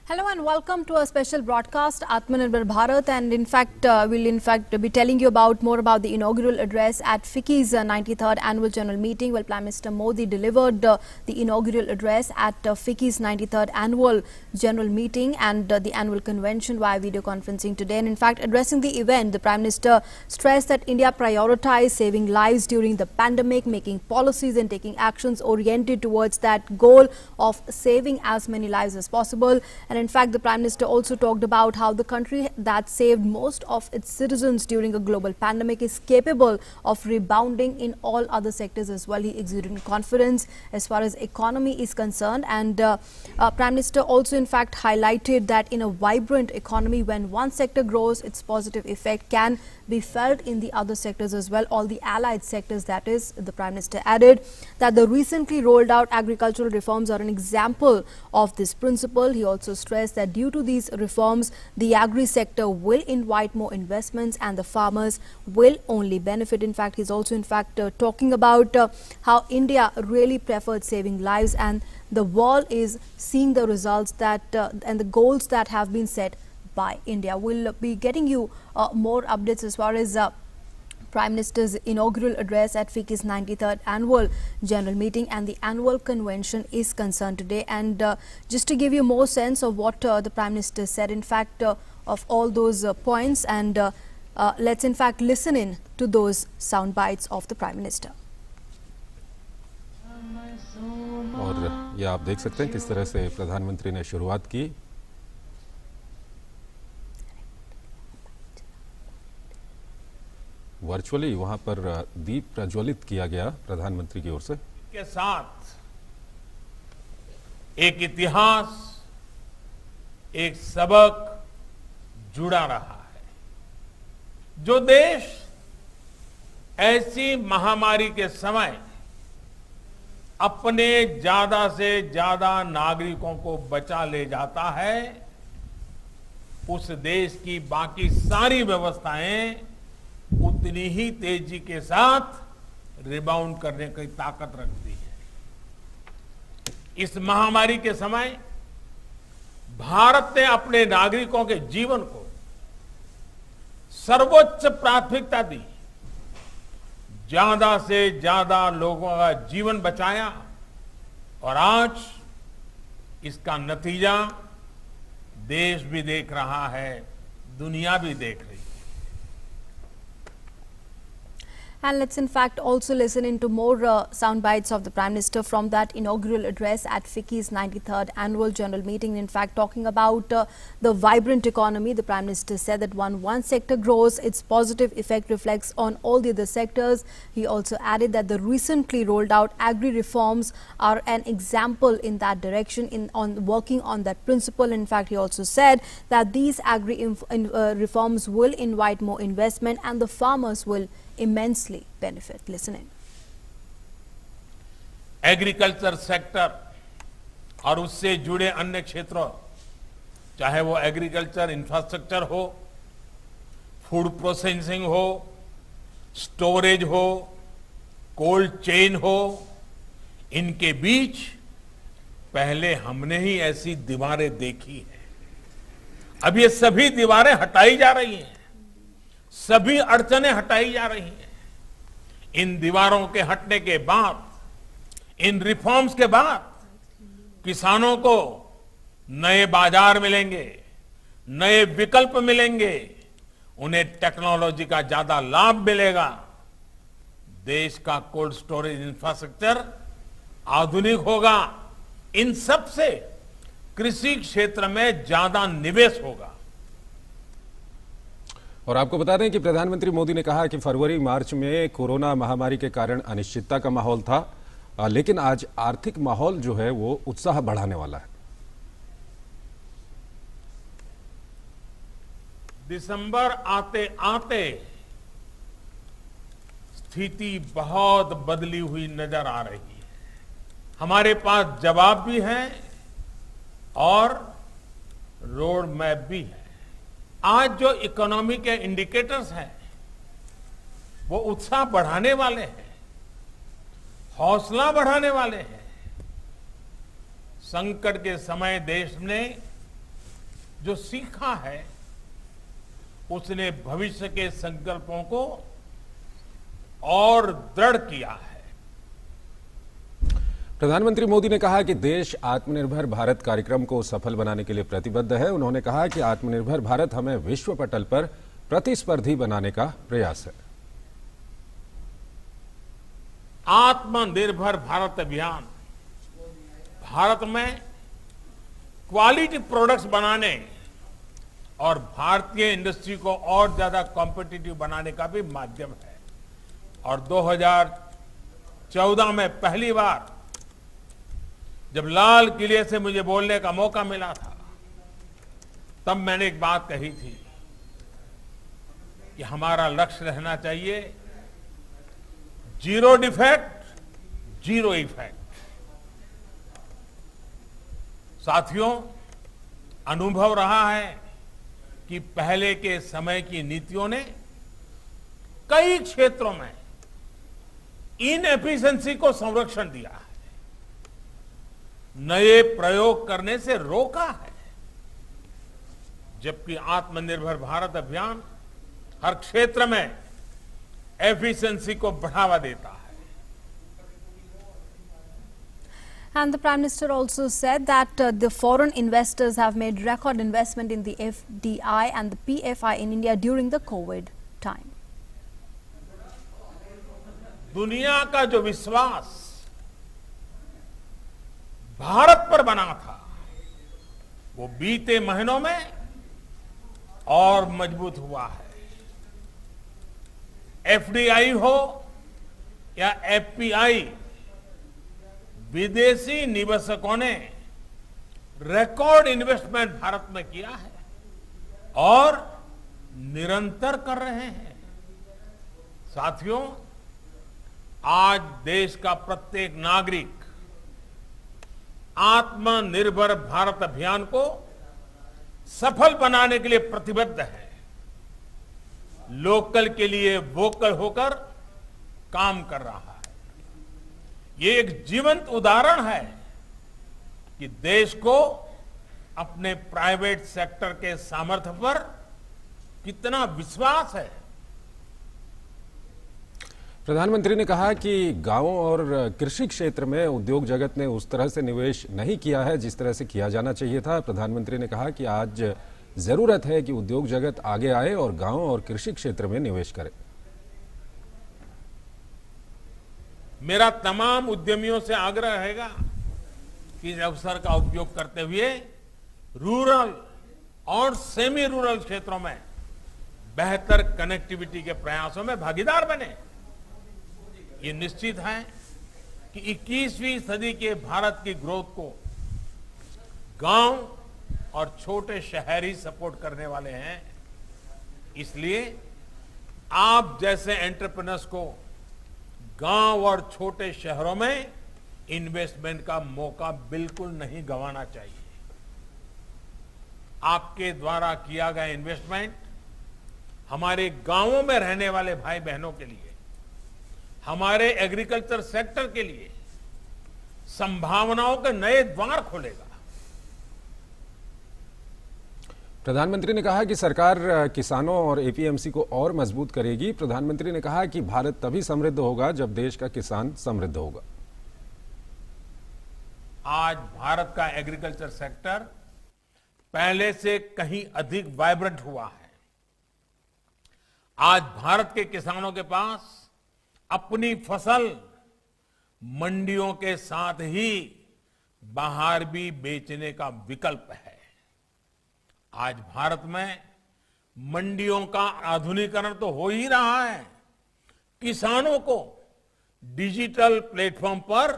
Hello and welcome to a special broadcast Atmanirbhar Bharat, and we'll be telling you more about the inaugural address at FICCI's 93rd annual general meeting. Well, Prime Minister Modi delivered the inaugural address at FICCI's 93rd annual general meeting and the annual convention via video conferencing today. And in fact, addressing the event, the Prime Minister stressed that India prioritized saving lives during the pandemic, making policies and taking actions oriented towards that goal of saving as many lives as possible. And in fact, the Prime Minister also talked about how the country that saved most of its citizens during a global pandemic is capable of rebounding in all other sectors as well. He exuded confidence as far as economy is concerned, and Prime Minister also in fact highlighted that in a vibrant economy, when one sector grows, its positive effect can be felt in the other sectors as well, all the allied sectors, that is. The Prime Minister added that the recently rolled out agricultural reforms are an example of this principle. He also stressed that due to these reforms, the agri sector will invite more investments and the farmers will only benefit. In fact, he's also talking about how India really preferred saving lives, and the world is seeing the results that and the goals that have been set by India. We'll be getting you more updates as far as Prime Minister's inaugural address at FICCI's 93rd annual general meeting and the annual convention is concerned today. And just to give you more sense of what the Prime Minister said, in fact, of all those points, and let's in fact listen in to those sound bites of the Prime Minister. और ये आप देख सकते हैं किस तरह से प्रधानमंत्री ने शुरुआत की। वर्चुअली वहां पर दीप प्रज्वलित किया गया प्रधानमंत्री की ओर से। के साथ एक इतिहास, एक सबक जुड़ा रहा है। जो देश ऐसी महामारी के समय अपने ज्यादा से ज्यादा नागरिकों को बचा ले जाता है, उस देश की बाकी सारी व्यवस्थाएं उतनी ही तेजी के साथ रिबाउंड करने की ताकत रखती है। इस महामारी के समय भारत ने अपने नागरिकों के जीवन को सर्वोच्च प्राथमिकता दी, ज्यादा से ज्यादा लोगों का जीवन बचाया, और आज इसका नतीजा देश भी देख रहा है, दुनिया भी देख रही है। And let's in fact also listen into more sound bites of the Prime Minister from that inaugural address at FICCI's 93rd annual general meeting. In fact, talking about the vibrant economy, the Prime Minister said that one sector grows, its positive effect reflects on all the other sectors. He also added that the recently rolled out agri reforms are an example in that direction, on working on that principle. In fact, he also said that these agri reforms will invite more investment and the farmers will immensely benefit. Listen in. Agriculture sector और उससे जुड़े अन्य क्षेत्रों, चाहे वो agriculture infrastructure हो, food processing हो, storage हो, कोल्ड चेन हो, इनके बीच पहले हमने ही ऐसी दीवारें देखी है। अब ये सभी दीवारें हटाई जा रही हैं, सभी अड़चनें हटाई जा रही हैं। इन दीवारों के हटने के बाद, इन रिफॉर्म्स के बाद किसानों को नए बाजार मिलेंगे, नए विकल्प मिलेंगे, उन्हें टेक्नोलॉजी का ज्यादा लाभ मिलेगा, देश का कोल्ड स्टोरेज इंफ्रास्ट्रक्चर आधुनिक होगा, इन सब से कृषि क्षेत्र में ज्यादा निवेश होगा। और आपको बता दें कि प्रधानमंत्री मोदी ने कहा कि फरवरी मार्च में कोरोना महामारी के कारण अनिश्चितता का माहौल था, लेकिन आज आर्थिक माहौल जो है वो उत्साह बढ़ाने वाला है। दिसंबर आते आते स्थिति बहुत बदली हुई नजर आ रही है। हमारे पास जवाब भी है और रोड मैप भी है। आज जो इकोनॉमी के इंडिकेटर्स हैं वो उत्साह बढ़ाने वाले हैं, हौसला बढ़ाने वाले हैं। संकट के समय देश ने जो सीखा है उसने भविष्य के संकल्पों को और दृढ़ किया है। प्रधानमंत्री मोदी ने कहा कि देश आत्मनिर्भर भारत कार्यक्रम को सफल बनाने के लिए प्रतिबद्ध है। उन्होंने कहा कि आत्मनिर्भर भारत हमें विश्व पटल पर प्रतिस्पर्धी बनाने का प्रयास है। आत्मनिर्भर भारत अभियान भारत में क्वालिटी प्रोडक्ट्स बनाने और भारतीय इंडस्ट्री को और ज्यादा कॉम्पिटिटिव बनाने का भी माध्यम है। और 2014 में पहली बार जब लाल किले से मुझे बोलने का मौका मिला था, तब मैंने एक बात कही थी कि हमारा लक्ष्य रहना चाहिए जीरो डिफेक्ट, जीरो इफेक्ट। साथियों, अनुभव रहा है कि पहले के समय की नीतियों ने कई क्षेत्रों में इनएफिशिएंसी को संरक्षण दिया है, नए प्रयोग करने से रोका है, जबकि आत्मनिर्भर भारत अभियान हर क्षेत्र में एफिशिएंसी को बढ़ावा देता है। And the Prime Minister also said that the foreign investors have made record investment in the FDI and the PFI in India during the COVID time. दुनिया का जो विश्वास भारत पर बना था, वो बीते महीनों में और मजबूत हुआ है। एफडीआई हो या एफपीआई, विदेशी निवेशकों ने रिकॉर्ड इन्वेस्टमेंट भारत में किया है और निरंतर कर रहे हैं। साथियों, आज देश का प्रत्येक नागरिक आत्मनिर्भर भारत अभियान को सफल बनाने के लिए प्रतिबद्ध है। लोकल के लिए वोकल होकर काम कर रहा है। ये एक जीवंत उदाहरण है कि देश को अपने प्राइवेट सेक्टर के सामर्थ्य पर कितना विश्वास है। प्रधानमंत्री ने कहा कि गांवों और कृषि क्षेत्र में उद्योग जगत ने उस तरह से निवेश नहीं किया है जिस तरह से किया जाना चाहिए था। प्रधानमंत्री ने कहा कि आज जरूरत है कि उद्योग जगत आगे आए और गांवों और कृषि क्षेत्र में निवेश करे। मेरा तमाम उद्यमियों से आग्रह रहेगा कि इस अवसर का उपयोग करते हुए रूरल और सेमी रूरल क्षेत्रों में बेहतर कनेक्टिविटी के प्रयासों में भागीदार बने। ये निश्चित है कि 21वीं सदी के भारत की ग्रोथ को गांव और छोटे शहर ही सपोर्ट करने वाले हैं। इसलिए आप जैसे एंटरप्रेन्योर्स को गांव और छोटे शहरों में इन्वेस्टमेंट का मौका बिल्कुल नहीं गंवाना चाहिए। आपके द्वारा किया गया इन्वेस्टमेंट हमारे गांवों में रहने वाले भाई बहनों के लिए, हमारे एग्रीकल्चर सेक्टर के लिए संभावनाओं के नए द्वार खोलेगा। प्रधानमंत्री ने कहा कि सरकार किसानों और एपीएमसी को और मजबूत करेगी। प्रधानमंत्री ने कहा कि भारत तभी समृद्ध होगा जब देश का किसान समृद्ध होगा। आज भारत का एग्रीकल्चर सेक्टर पहले से कहीं अधिक वाइब्रेंट हुआ है। आज भारत के किसानों के पास अपनी फसल मंडियों के साथ ही बाहर भी बेचने का विकल्प है। आज भारत में मंडियों का आधुनिकीकरण तो हो ही रहा है। किसानों को डिजिटल प्लेटफॉर्म पर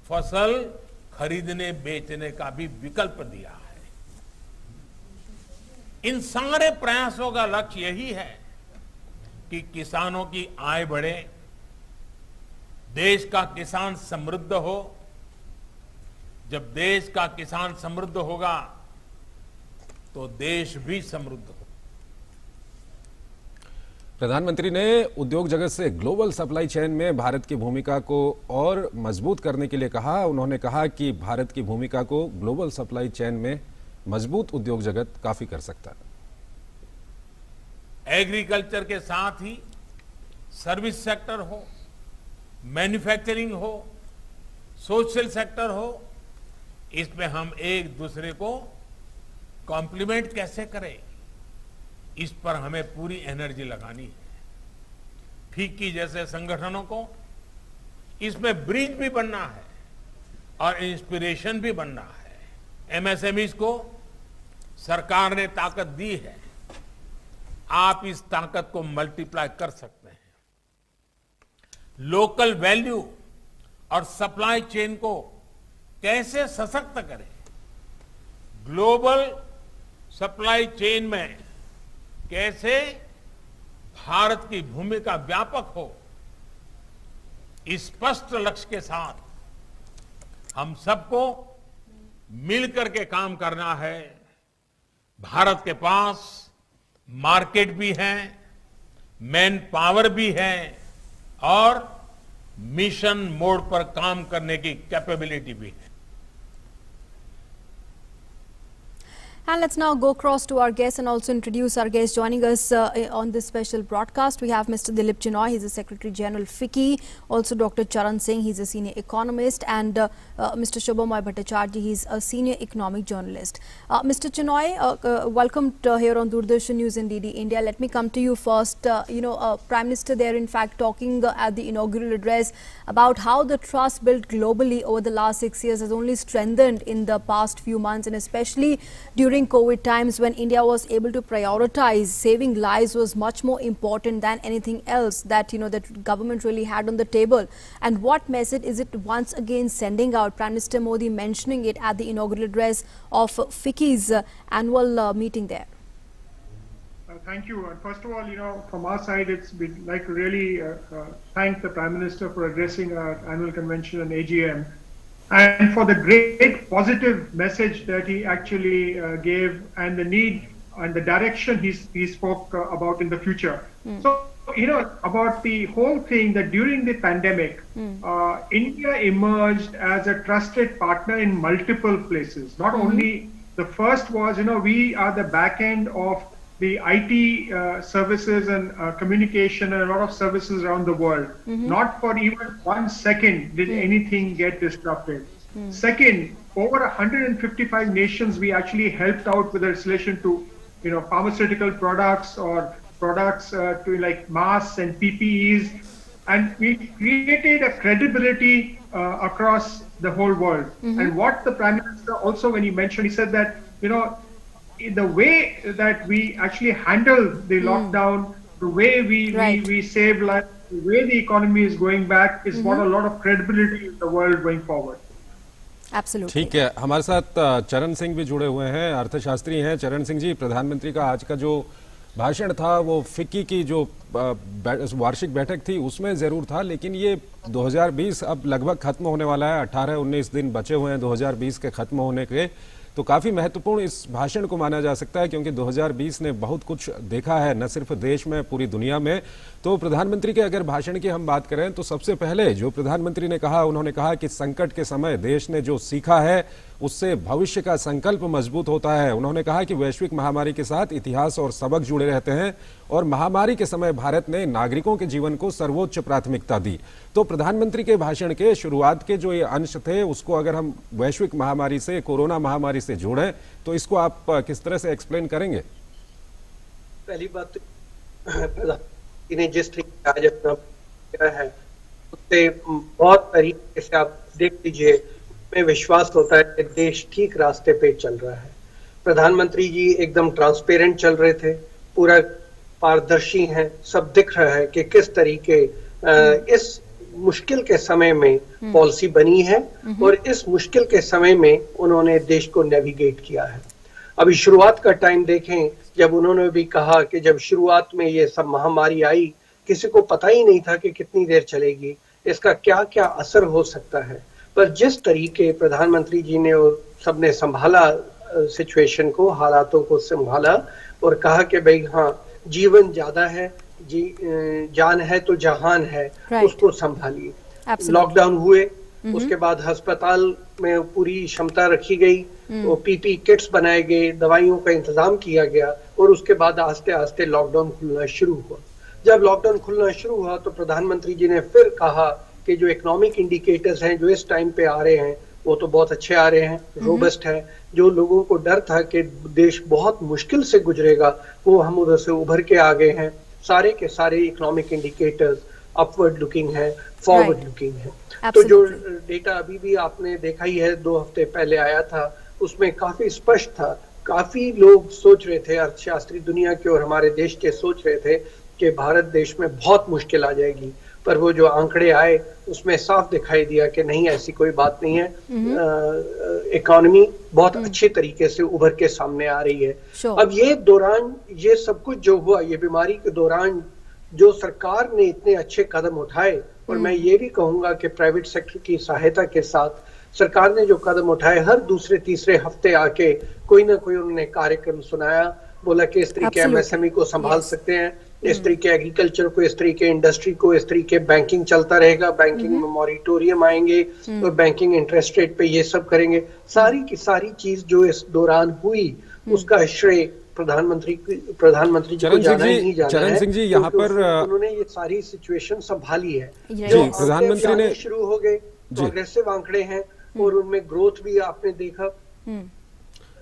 फसल खरीदने बेचने का भी विकल्प दिया है। इन सारे प्रयासों का लक्ष्य यही है कि किसानों की आय बढ़े, देश का किसान समृद्ध हो। जब देश का किसान समृद्ध होगा तो देश भी समृद्ध हो। प्रधानमंत्री ने उद्योग जगत से ग्लोबल सप्लाई चेन में भारत की भूमिका को और मजबूत करने के लिए कहा। उन्होंने कहा कि भारत की भूमिका को ग्लोबल सप्लाई चेन में मजबूत उद्योग जगत काफी कर सकता है। एग्रीकल्चर के साथ ही सर्विस सेक्टर हो, मैन्युफैक्चरिंग हो, सोशल सेक्टर हो, इसमें हम एक दूसरे को कॉम्प्लीमेंट कैसे करें, इस पर हमें पूरी एनर्जी लगानी है। फिक्की जैसे संगठनों को इसमें ब्रिज भी बनना है और इंस्पिरेशन भी बनना है। एमएसएमईज को सरकार ने ताकत दी है, आप इस ताकत को मल्टीप्लाई कर सकते हैं। लोकल वैल्यू और सप्लाई चेन को कैसे सशक्त करें, ग्लोबल सप्लाई चेन में कैसे भारत की भूमिका व्यापक हो, इस स्पष्ट लक्ष्य के साथ हम सबको मिलकर के काम करना है। भारत के पास मार्केट भी है, मैन पावर भी है और मिशन मोड पर काम करने की कैपेबिलिटी भी है। And let's now go across to our guests and also introduce our guests joining us on this special broadcast. We have Mr. Dilip Chinoy, he's the Secretary General FICCI, also Dr. Charan Singh, he's a senior economist, and Mr. Shubhamoy Bhattacharjee, he's a senior economic journalist. Mr. Chinoy, welcome here on Doordarshan News and DD India. Let me come to you first. Prime Minister there in fact talking at the inaugural address about how the trust built globally over the last 6 years has only strengthened in the past few months, and especially during COVID times when India was able to prioritize saving lives was much more important than anything else that that government really had on the table. And what message is it once again sending out? Prime Minister Modi mentioning it at the inaugural address of FICCI's annual meeting there. Thank you. And first of all, from our side, we'd like to really thank the Prime Minister for addressing our annual convention and AGM, and for the great positive message that he actually gave, and the need and the direction he spoke about in the future. So, about the whole thing, that during the pandemic, India emerged as a trusted partner in multiple places. Not only the first was, we are the back end of the IT services and communication and a lot of services around the world. Not for even 1 second did anything get disrupted. Second, over 155 nations we actually helped out with relation to pharmaceutical products or products to like masks and PPEs, and we created a credibility across the whole world. And what the Prime Minister also, when he mentioned, he said that the way that we actually handled the lockdown, the way we saved lives, the way the economy is going back is what a lot of credibility in the world going forward. Absolutely. ठीक है, हमारे साथ चरण सिंह भी जुड़े हुए हैं, अर्थशास्त्री हैं। चरण सिंह जी, प्रधानमंत्री का आज का जो भाषण था वो फिक्की की जो वार्षिक बैठक थी उसमें जरूर था, लेकिन ये 2020 अब लगभग खत्म होने वाला है, 18-19 दिन बचे हुए हैं 2020 के खत्म होने के, तो काफ़ी महत्वपूर्ण इस भाषण को माना जा सकता है क्योंकि 2020 ने बहुत कुछ देखा है, न सिर्फ देश में, पूरी दुनिया में। तो प्रधानमंत्री के अगर भाषण की हम बात करें तो सबसे पहले जो प्रधानमंत्री ने कहा, उन्होंने कहा कि संकट के समय देश ने जो सीखा है उससे भविष्य का संकल्प मजबूत होता है। उन्होंने कहा कि वैश्विक महामारी के साथ इतिहास और सबक जुड़े रहते हैं और महामारी के समय भारत ने नागरिकों के जीवन को सर्वोच्च प्राथमिकता दी। तो प्रधानमंत्री के भाषण के शुरुआत के जो ये अंश थे उसको अगर हम वैश्विक महामारी से, कोरोना महामारी से जोड़ें तो इसको आप किस तरह से एक्सप्लेन करेंगे? पहली बात प्रधानमंत्री ने जिस तरीके आज अपना किया है उससे बहुत तरीके से आप देख लीजिए, में विश्वास होता है कि देश ठीक रास्ते पे चल रहा है। प्रधानमंत्री जी एकदम ट्रांसपेरेंट चल रहे थे, पूरा पारदर्शी हैं, सब दिख रहा है कि किस तरीके इस मुश्किल के समय में पॉलिसी बनी है और इस मुश्किल के समय में उन्होंने देश को नेविगेट किया है। अभी शुरुआत का टाइम देखें, जब उन्होंने भी कहा कि जब शुरुआत में ये सब महामारी आई, किसी को पता ही नहीं था कि कितनी देर चलेगी, इसका क्या क्या असर हो सकता है, पर जिस तरीके प्रधानमंत्री जी ने और सबने संभाला सिचुएशन को, हालातों को संभाला और कहा कि भाई हाँ, जीवन ज्यादा है, जान है तो जहान है, उसको संभालिए। लॉकडाउन हुए, उसके बाद अस्पताल में पूरी क्षमता रखी गई, वो पीपी किट्स बनाए गए, दवाइयों का इंतजाम किया गया और उसके बाद आस्ते आस्ते लॉकडाउन खुलना शुरू हुआ। जब लॉकडाउन खुलना शुरू हुआ तो प्रधानमंत्री जी ने फिर कहा कि जो इकोनॉमिक इंडिकेटर्स हैं जो इस टाइम पे आ रहे हैं वो तो बहुत अच्छे आ रहे हैं, रोबस्ट है। जो लोगों को डर था कि देश बहुत मुश्किल से गुजरेगा वो हम उधर से उभर के आ गए हैं। सारे के सारे इकोनॉमिक इंडिकेटर्स अपवर्ड लुकिंग है, फॉरवर्ड लुकिंग है। तो जो डेटा अभी भी आपने देखा ही है, 2 हफ्ते पहले आया था, उसमें काफी स्पष्ट था। काफी लोग सोच रहे थे, अर्थशास्त्री दुनिया के और हमारे देश के सोच रहे थे कि भारत देश में बहुत मुश्किल आ जाएगी, पर वो जो आंकड़े आए उसमें साफ दिखाई दिया कि नहीं, ऐसी कोई बात नहीं है। इकोनॉमी बहुत अच्छे तरीके से उभर के सामने आ रही है। अब ये दौरान ये सब कुछ जो हुआ, ये बीमारी के दौरान जो सरकार ने इतने अच्छे कदम उठाए, और मैं ये भी कहूंगा कि प्राइवेट सेक्टर की सहायता के साथ सरकार ने जो कदम उठाए, हर दूसरे तीसरे हफ्ते आके कोई ना कोई उन्होंने कार्यक्रम सुनाया, बोला कि इस तरीके एमएसएमई को संभाल सकते हैं, इस तरीके एग्रीकल्चर को, इस तरीके इंडस्ट्री को, इस तरीके बैंकिंग चलता रहेगा, बैंकिंग में मॉरिटोरियम आएंगे और बैंकिंग इंटरेस्ट रेट पे ये सब करेंगे। सारी की सारी चीज जो इस दौरान हुई उसका श्रेय प्रधानमंत्री जी को जाना ही नहीं जाना है। चरण सिंह जी, यहाँ पर उन्होंने ये सारी सिचुएशन संभाली है। जो प्रधानमंत्री ने शुरू हो गए, प्रोग्रेसिव आंकड़े हैं और उनमें ग्रोथ भी आपने देखा।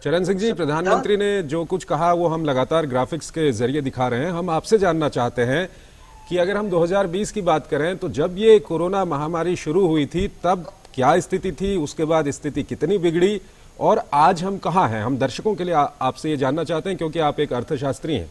चरण सिंह जी, प्रधानमंत्री ने जो कुछ कहा वो हम लगातार ग्राफिक्स के जरिए दिखा रहे हैं। हम आपसे जानना चाहते हैं कि अगर हम 2020 की बात करें तो जब ये कोरोना महामारी शुरू हुई थी तब क्या स्थिति थी, उसके बाद स्थिति कितनी बिगड़ी और आज हम कहाँ हैं? हम दर्शकों के लिए आपसे ये जानना चाहते हैं क्योंकि आप एक अर्थशास्त्री हैं।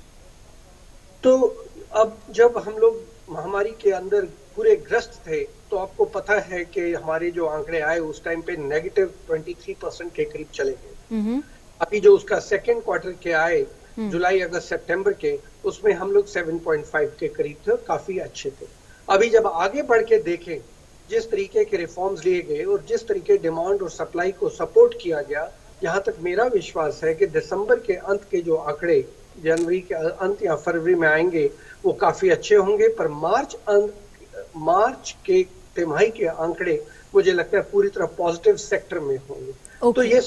तो अब जब हम लोग महामारी के अंदर पूरे ग्रस्त थे तो आपको पता है कि हमारे जो आंकड़े आए उस टाइम पे -23% के करीब चले गए। अभी जो उसका सेकेंड क्वार्टर के आए, जुलाई अगस्त सितंबर के, उसमें हम लोग 7.5 के करीब थे, काफी अच्छे थे। अभी जब आगे बढ़ के देखें, जिस तरीके के रिफॉर्म्स लिए गए और जिस तरीके डिमांड और सप्लाई को सपोर्ट किया गया, यहाँ तक मेरा विश्वास है कि दिसंबर के अंत के जो आंकड़े जनवरी के अंत या फरवरी में आएंगे वो काफी अच्छे होंगे, पर मार्च के तिमाही के आंकड़े मुझे लगता है पूरी तरह पॉजिटिव सेक्टर में होंगे। तो ये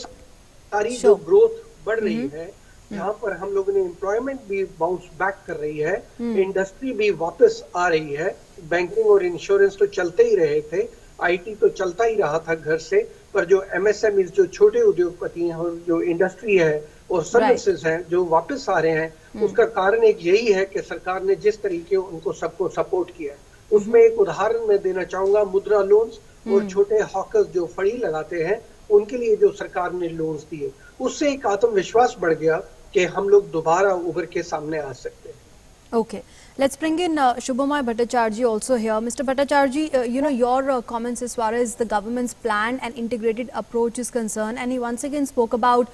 सारी जो ग्रोथ बढ़ रही है, यहाँ पर हम लोगों ने एम्प्लॉयमेंट भी बाउंस बैक कर रही है, इंडस्ट्री भी वापस आ रही है, बैंकिंग और इंश्योरेंस तो चलते ही रहे थे, आईटी तो चलता ही रहा था घर से, पर जो एमएसएमई, जो छोटे उद्योगपति हैं और जो इंडस्ट्री है और सर्विसेज हैं जो वापस आ रहे हैं, उसका कारण एक यही है कि सरकार ने जिस तरीके उनको सबको सपोर्ट किया है। उसमें एक उदाहरण मैं देना चाहूंगा, मुद्रा लोन्स और छोटे हॉकर्स जो फड़ी लगाते हैं उनके लिए जो सरकार ने लोन्स दिए, उससे एक आत्मविश्वास बढ़ गया कि हम लोग दोबारा उभर के सामने आ सकते हैं। Okay, let's bring in Shubhamay Bhattacharjee also here. Mr. Bhattacharjee, your comments as far as the government's planned and integrated approach is concerned, and he once again spoke about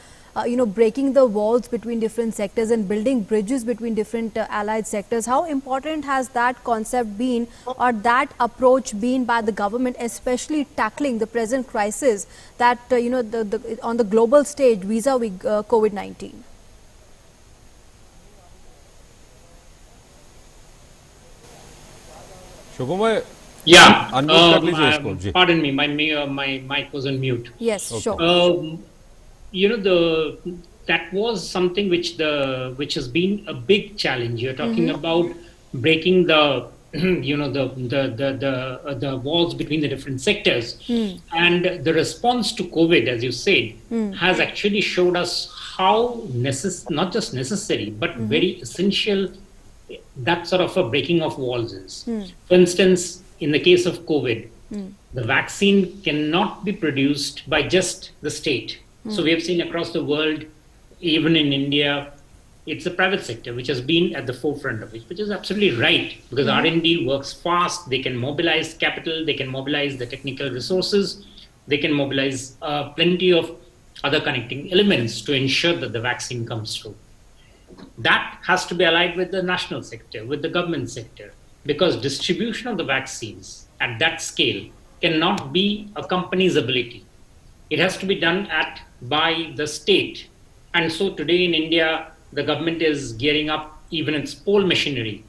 breaking the walls between different sectors and building bridges between different allied sectors. How important has that concept been, or that approach been by the government, especially tackling the present crisis that on the global stage vis-a-vis COVID-19? Shubhamay, yeah, pardon me, my mic was on mute. Yes, okay. Sure. That was something which has been a big challenge. You're talking about breaking the the walls between the different sectors, and the response to COVID, as you said, has actually showed us how not just necessary but very essential that sort of a breaking of walls is. For instance, in the case of COVID, the vaccine cannot be produced by just the state. So we have seen across the world, even in India, it's the private sector which has been at the forefront of it, which is absolutely right, because R&D works fast. They can mobilize capital, they can mobilize the technical resources, they can mobilize plenty of other connecting elements to ensure that the vaccine comes through. That has to be allied with the national sector, with the government sector, because distribution of the vaccines at that scale cannot be a company's ability. It has to be done by the state. And so today in India, the government is gearing up even its poll machinery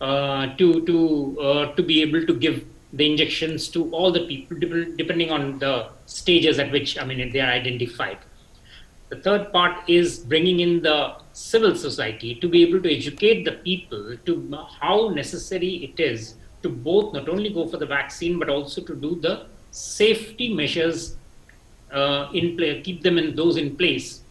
to be able to give the injections to all the people, depending on the stages at which, they are identified. The third part is bringing in the civil society to be able to educate the people to how necessary it is to both not only go for the vaccine, but also to do the safety measures in play, keep them in those in place.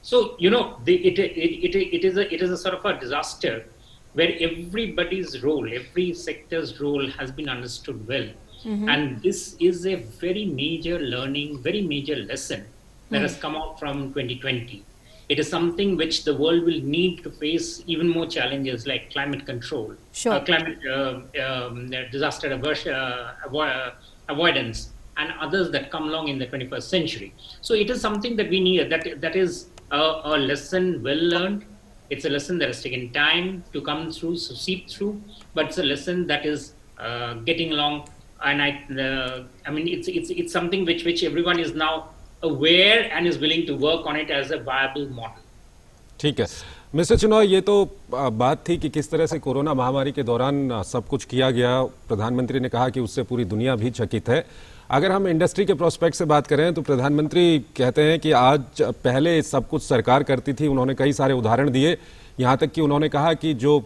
So, it is a sort of a disaster where everybody's role, every sector's role has been understood well. And this is a very major learning, very major lesson that has come out from 2020. It is something which the world will need to face even more challenges like climate control, disaster avoidance, and others that come along in the 21st century. So it is something that we need, that is a lesson well learned. It's a lesson that has taken time to come through, to seep through, but it's a lesson that is getting along. And it's something which everyone is now aware and is willing to work on it as a viable model. ठीक है mister Chinoy, ये तो बात थी कि किस तरह से कोरोना महामारी के दौरान सब कुछ किया गया। प्रधानमंत्री ने कहा कि उससे पूरी दुनिया भी चकित है। अगर हम इंडस्ट्री के प्रोस्पेक्ट से बात करें तो प्रधानमंत्री कहते हैं कि आज पहले सब कुछ सरकार करती थी। उन्होंने कई सारे उदाहरण दिए, यहाँ तक कि उन्होंने कहा कि जो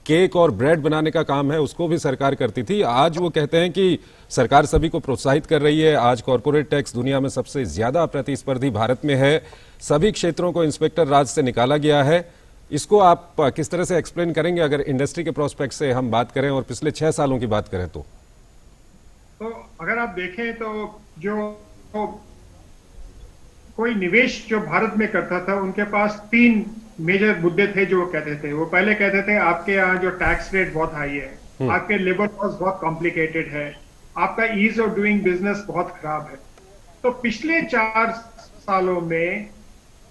केक और ब्रेड बनाने का काम है उसको भी सरकार करती थी। आज वो कहते हैं कि सरकार सभी को प्रोत्साहित कर रही है। आज कॉर्पोरेट टैक्स दुनिया में सबसे ज्यादा प्रतिस्पर्धी भारत में है। सभी क्षेत्रों को इंस्पेक्टर राज से निकाला गया है। इसको आप किस तरह से एक्सप्लेन करेंगे अगर इंडस्ट्री के प्रोस्पेक्ट से हम बात करें और पिछले 6 सालों की बात करें तो अगर आप देखें तो जो कोई निवेश जो भारत में करता था उनके पास 3 मेजर मुद्दे थे जो वो कहते थे। वो पहले कहते थे आपके यहाँ जो टैक्स रेट बहुत हाई है, आपके लेबर कॉस्ट बहुत कॉम्प्लिकेटेड है, आपका ईज ऑफ डूइंग बिजनेस बहुत खराब है। तो पिछले 4 सालों में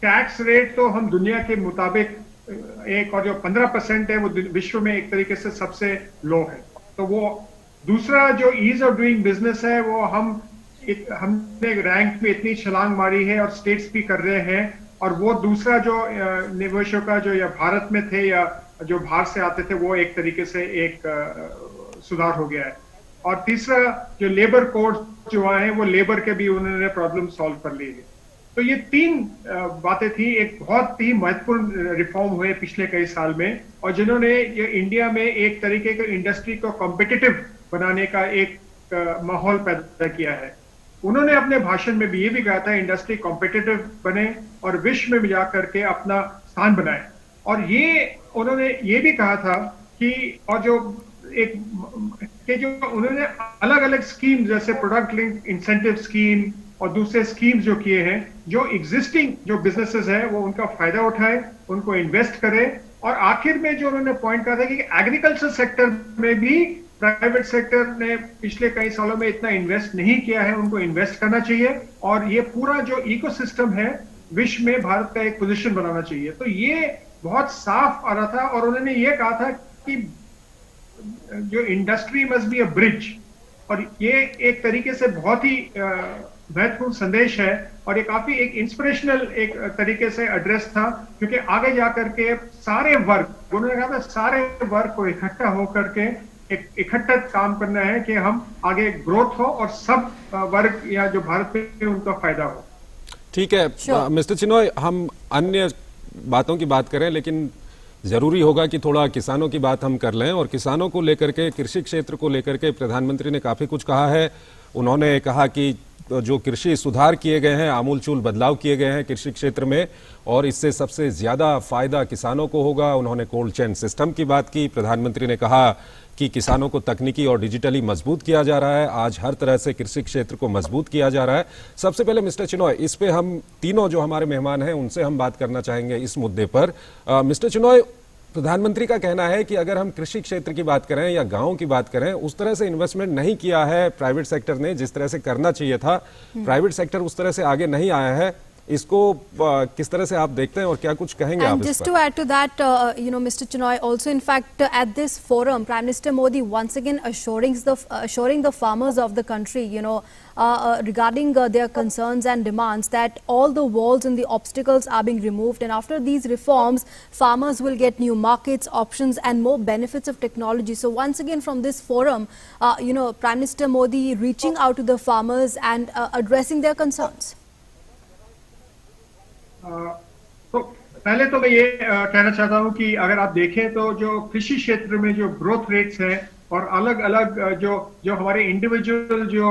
टैक्स रेट तो हम दुनिया के मुताबिक एक, और जो 15% है वो विश्व में एक तरीके से सबसे लो है। तो वो दूसरा जो ईज ऑफ डूइंग बिजनेस है वो हमने रैंक में इतनी छलांग मारी है और स्टेट्स भी कर रहे हैं। और वो दूसरा जो निवेशों का जो या भारत में थे या जो बाहर से आते थे वो एक तरीके से एक सुधार हो गया है। और तीसरा जो लेबर कोड जो आए हैं वो लेबर के भी उन्होंने प्रॉब्लम सॉल्व कर ली है। तो ये 3 बातें थी। एक बहुत ही महत्वपूर्ण रिफॉर्म हुए पिछले कई साल में और जिन्होंने ये इंडिया में एक तरीके के इंडस्ट्री को कॉम्पिटिटिव बनाने का एक माहौल पैदा किया है। उन्होंने अपने भाषण में भी ये भी कहा था इंडस्ट्री कॉम्पिटिटिव बने और विश्व में जा करके अपना स्थान बनाए। और ये उन्होंने ये भी कहा था कि और जो उन्होंने अलग अलग स्कीम जैसे प्रोडक्ट लिंक इंसेंटिव स्कीम और दूसरे स्कीम्स जो किए हैं, जो एग्जिस्टिंग जो बिजनेसेस है वो उनका फायदा उठाए, उनको इन्वेस्ट करे। और आखिर में जो उन्होंने पॉइंट कहा था कि एग्रीकल्चर सेक्टर में भी प्राइवेट सेक्टर ने पिछले कई सालों में इतना इन्वेस्ट नहीं किया है, उनको इन्वेस्ट करना चाहिए और ये पूरा जो इकोसिस्टम है विश्व में भारत का एक पोजीशन बनाना चाहिए। तो ये बहुत साफ आ रहा था। और उन्होंने ये कहा था कि जो industry must be a bridge, और ये एक तरीके से बहुत ही महत्वपूर्ण संदेश है और ये काफी एक इंस्पिरेशनल एक तरीके से एड्रेस था, क्योंकि आगे जाकर के सारे वर्ग, उन्होंने कहा था सारे वर्ग को इकट्ठा होकर के एक इकट्ठा काम करना है कि हम आगे ग्रोथ हो और सब वर्ग या जो भारत में उनका फायदा हो। ठीक है मिस्टर चिनॉय, हम अन्य बातों की बात करें लेकिन जरूरी होगा कि थोड़ा किसानों की बात हम कर लें। और किसानों को लेकर के, कृषि क्षेत्र को लेकर के प्रधानमंत्री ने काफी कुछ कहा है। उन्होंने कहा कि जो कृषि सुधार किए गए हैं, आमूलचूल बदलाव किए गए हैं कृषि क्षेत्र में और इससे सबसे ज्यादा फायदा किसानों को होगा। उन्होंने कोल्ड चेन सिस्टम की बात की। प्रधानमंत्री ने कहा कि किसानों को तकनीकी और डिजिटली मजबूत किया जा रहा है। आज हर तरह से कृषि क्षेत्र को मजबूत किया जा रहा है। सबसे पहले मिस्टर चिनॉय, इस पे हम तीनों जो हमारे मेहमान हैं उनसे हम बात करना चाहेंगे इस मुद्दे पर। मिस्टर चिनॉय, प्रधानमंत्री का कहना है कि अगर हम कृषि क्षेत्र की बात करें या गांव की बात करें, उस तरह से इन्वेस्टमेंट नहीं किया है प्राइवेट सेक्टर ने जिस तरह से करना चाहिए था। प्राइवेट सेक्टर उस तरह से आगे नहीं आया है। इसको किस तरह से आप देखते हैं और क्या कुछ कहेंगे आप And इस just पर? to add to that, Mr. Chinoy, also in fact at this forum, Prime Minister Modi once again assuring the farmers of the country, regarding their concerns and demands, that all the walls and the obstacles are being removed, and after these reforms, farmers will get new markets, options, and more benefits of technology. So once again from this forum, Prime Minister Modi reaching out to the farmers and addressing their concerns. तो पहले तो मैं ये कहना चाहता हूँ कि अगर आप देखें तो जो कृषि क्षेत्र में जो ग्रोथ रेट्स हैं और अलग अलग जो हमारे इंडिविजुअल जो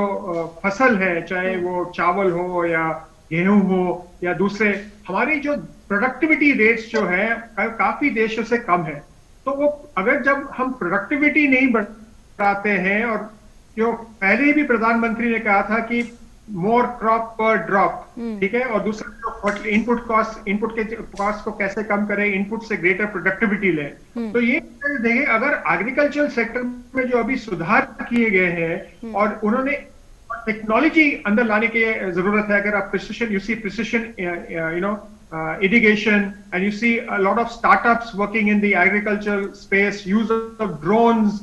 फसल है, चाहे वो चावल हो या गेहूं हो या दूसरे, हमारी जो प्रोडक्टिविटी रेट्स जो है काफी देशों से कम है। तो वो अगर जब हम प्रोडक्टिविटी नहीं बढ़ाते हैं, और जो पहले भी प्रधानमंत्री ने कहा था कि मोर क्रॉप पर ड्रॉप, ठीक है, और दूसरा जो इनपुट के कॉस्ट को कैसे कम करें, इनपुट से ग्रेटर प्रोडक्टिविटी लें। तो ये देखिए, अगर एग्रीकल्चर सेक्टर में जो अभी सुधार किए गए हैं और उन्होंने टेक्नोलॉजी अंदर लाने की जरूरत है। अगर आप precision, you see precision irrigation, and you see a lot of startups working in the agricultural space, use of drones,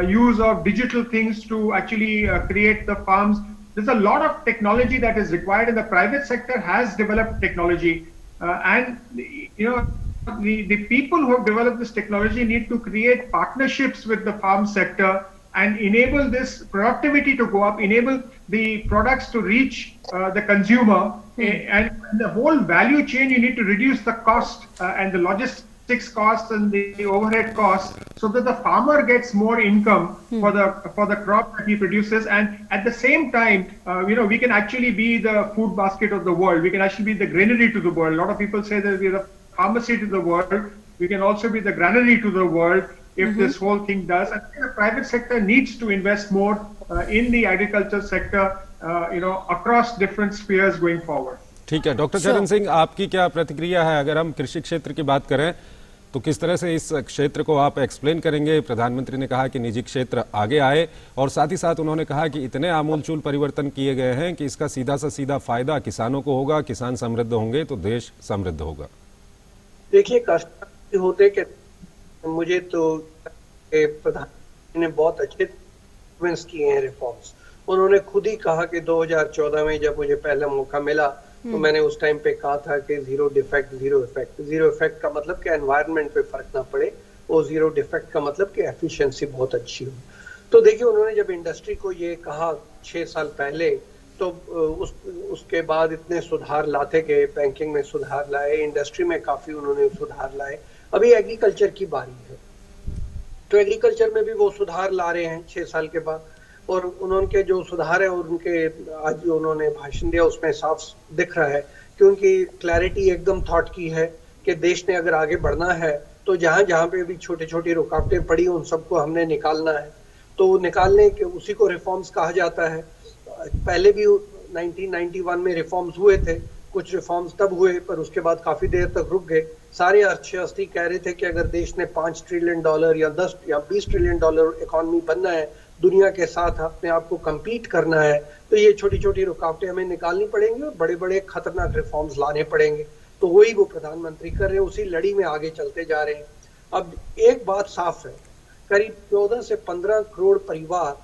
use of digital things to actually create the farms. There's a lot of technology that is required, and the private sector has developed technology. And the people who have developed this technology need to create partnerships with the farm sector and enable this productivity to go up, enable the products to reach the consumer. And the whole value chain, you need to reduce the cost and the logistics costs and the overhead costs, so that the farmer gets more income for the crop that he produces. And at the same time, we can actually be the food basket of the world. We can actually be the granary to the world. A lot of people say that we're the pharmacy to the world. We can also be the granary to the world if this whole thing does. I think the private sector needs to invest more in the agriculture sector, across different spheres going forward. ठीक है, doctor चरण सिंह, आपकी क्या प्रतिक्रिया है? अगर हम कृषि क्षेत्र की बात करें तो किस तरह से इस क्षेत्र को आप एक्सप्लेन करेंगे? प्रधानमंत्री ने कहा कि निजी क्षेत्र आगे आए, और साथ ही साथ उन्होंने कहा कि इतने आमूलचूल परिवर्तन किए गए हैं कि इसका सीधा से सीधा फायदा किसानों को होगा। किसान समृद्ध होंगे तो देश समृद्ध होगा। देखिए, कष्ट होते कि मुझे तो प्रधानमंत्री ने बहुत अच्छे किए हैं रिफॉर्म्स। उन्होंने खुद ही कहा कि 2014 में जब मुझे पहला मौका मिला तो मैंने उस टाइम पे कहा था कि zero defect zero effect. Zero effect का मतलब कि एनवायरनमेंट पे फर्क ना पड़े, और जीरो डिफेक्ट का मतलब कि एफिशिएंसी बहुत अच्छी हो। तो देखिए, उन्होंने जब इंडस्ट्री को ये कहा 6 साल पहले, तो उसके बाद इतने सुधार लाते गए, बैंकिंग में सुधार लाए, इंडस्ट्री में काफी उन्होंने सुधार लाए। अभी एग्रीकल्चर की बारी है, तो एग्रीकल्चर में भी वो सुधार ला रहे हैं 6 साल के बाद। और उनके जो सुधार है, और उनके आज जो उन्होंने भाषण दिया उसमें साफ दिख रहा है कि उनकी क्लैरिटी एकदम थॉट की है कि देश ने अगर आगे बढ़ना है तो जहां जहां पे भी छोटी छोटी रुकावटें पड़ी उन सबको हमने निकालना है। तो निकालने के उसी को रिफॉर्म्स कहा जाता है। पहले भी 1991 में रिफॉर्म्स हुए थे, कुछ रिफॉर्म्स तब हुए पर उसके बाद काफी देर तक रुक गए। सारे अर्थशास्त्री कह रहे थे कि अगर देश ने $5 ट्रिलियन या 10 या 20 ट्रिलियन डॉलर इकोनॉमी बनना है, दुनिया के साथ अपने आप को compete करना है, तो ये छोटी छोटी रुकावटें हमें निकालनी पड़ेंगी और बड़े बड़े खतरनाक रिफॉर्म्स लाने पड़ेंगे। तो वही वो प्रधानमंत्री कर रहे हैं, उसी लड़ी में आगे चलते जा रहे हैं। अब एक बात साफ है, करीब 14 से 15 करोड़ परिवार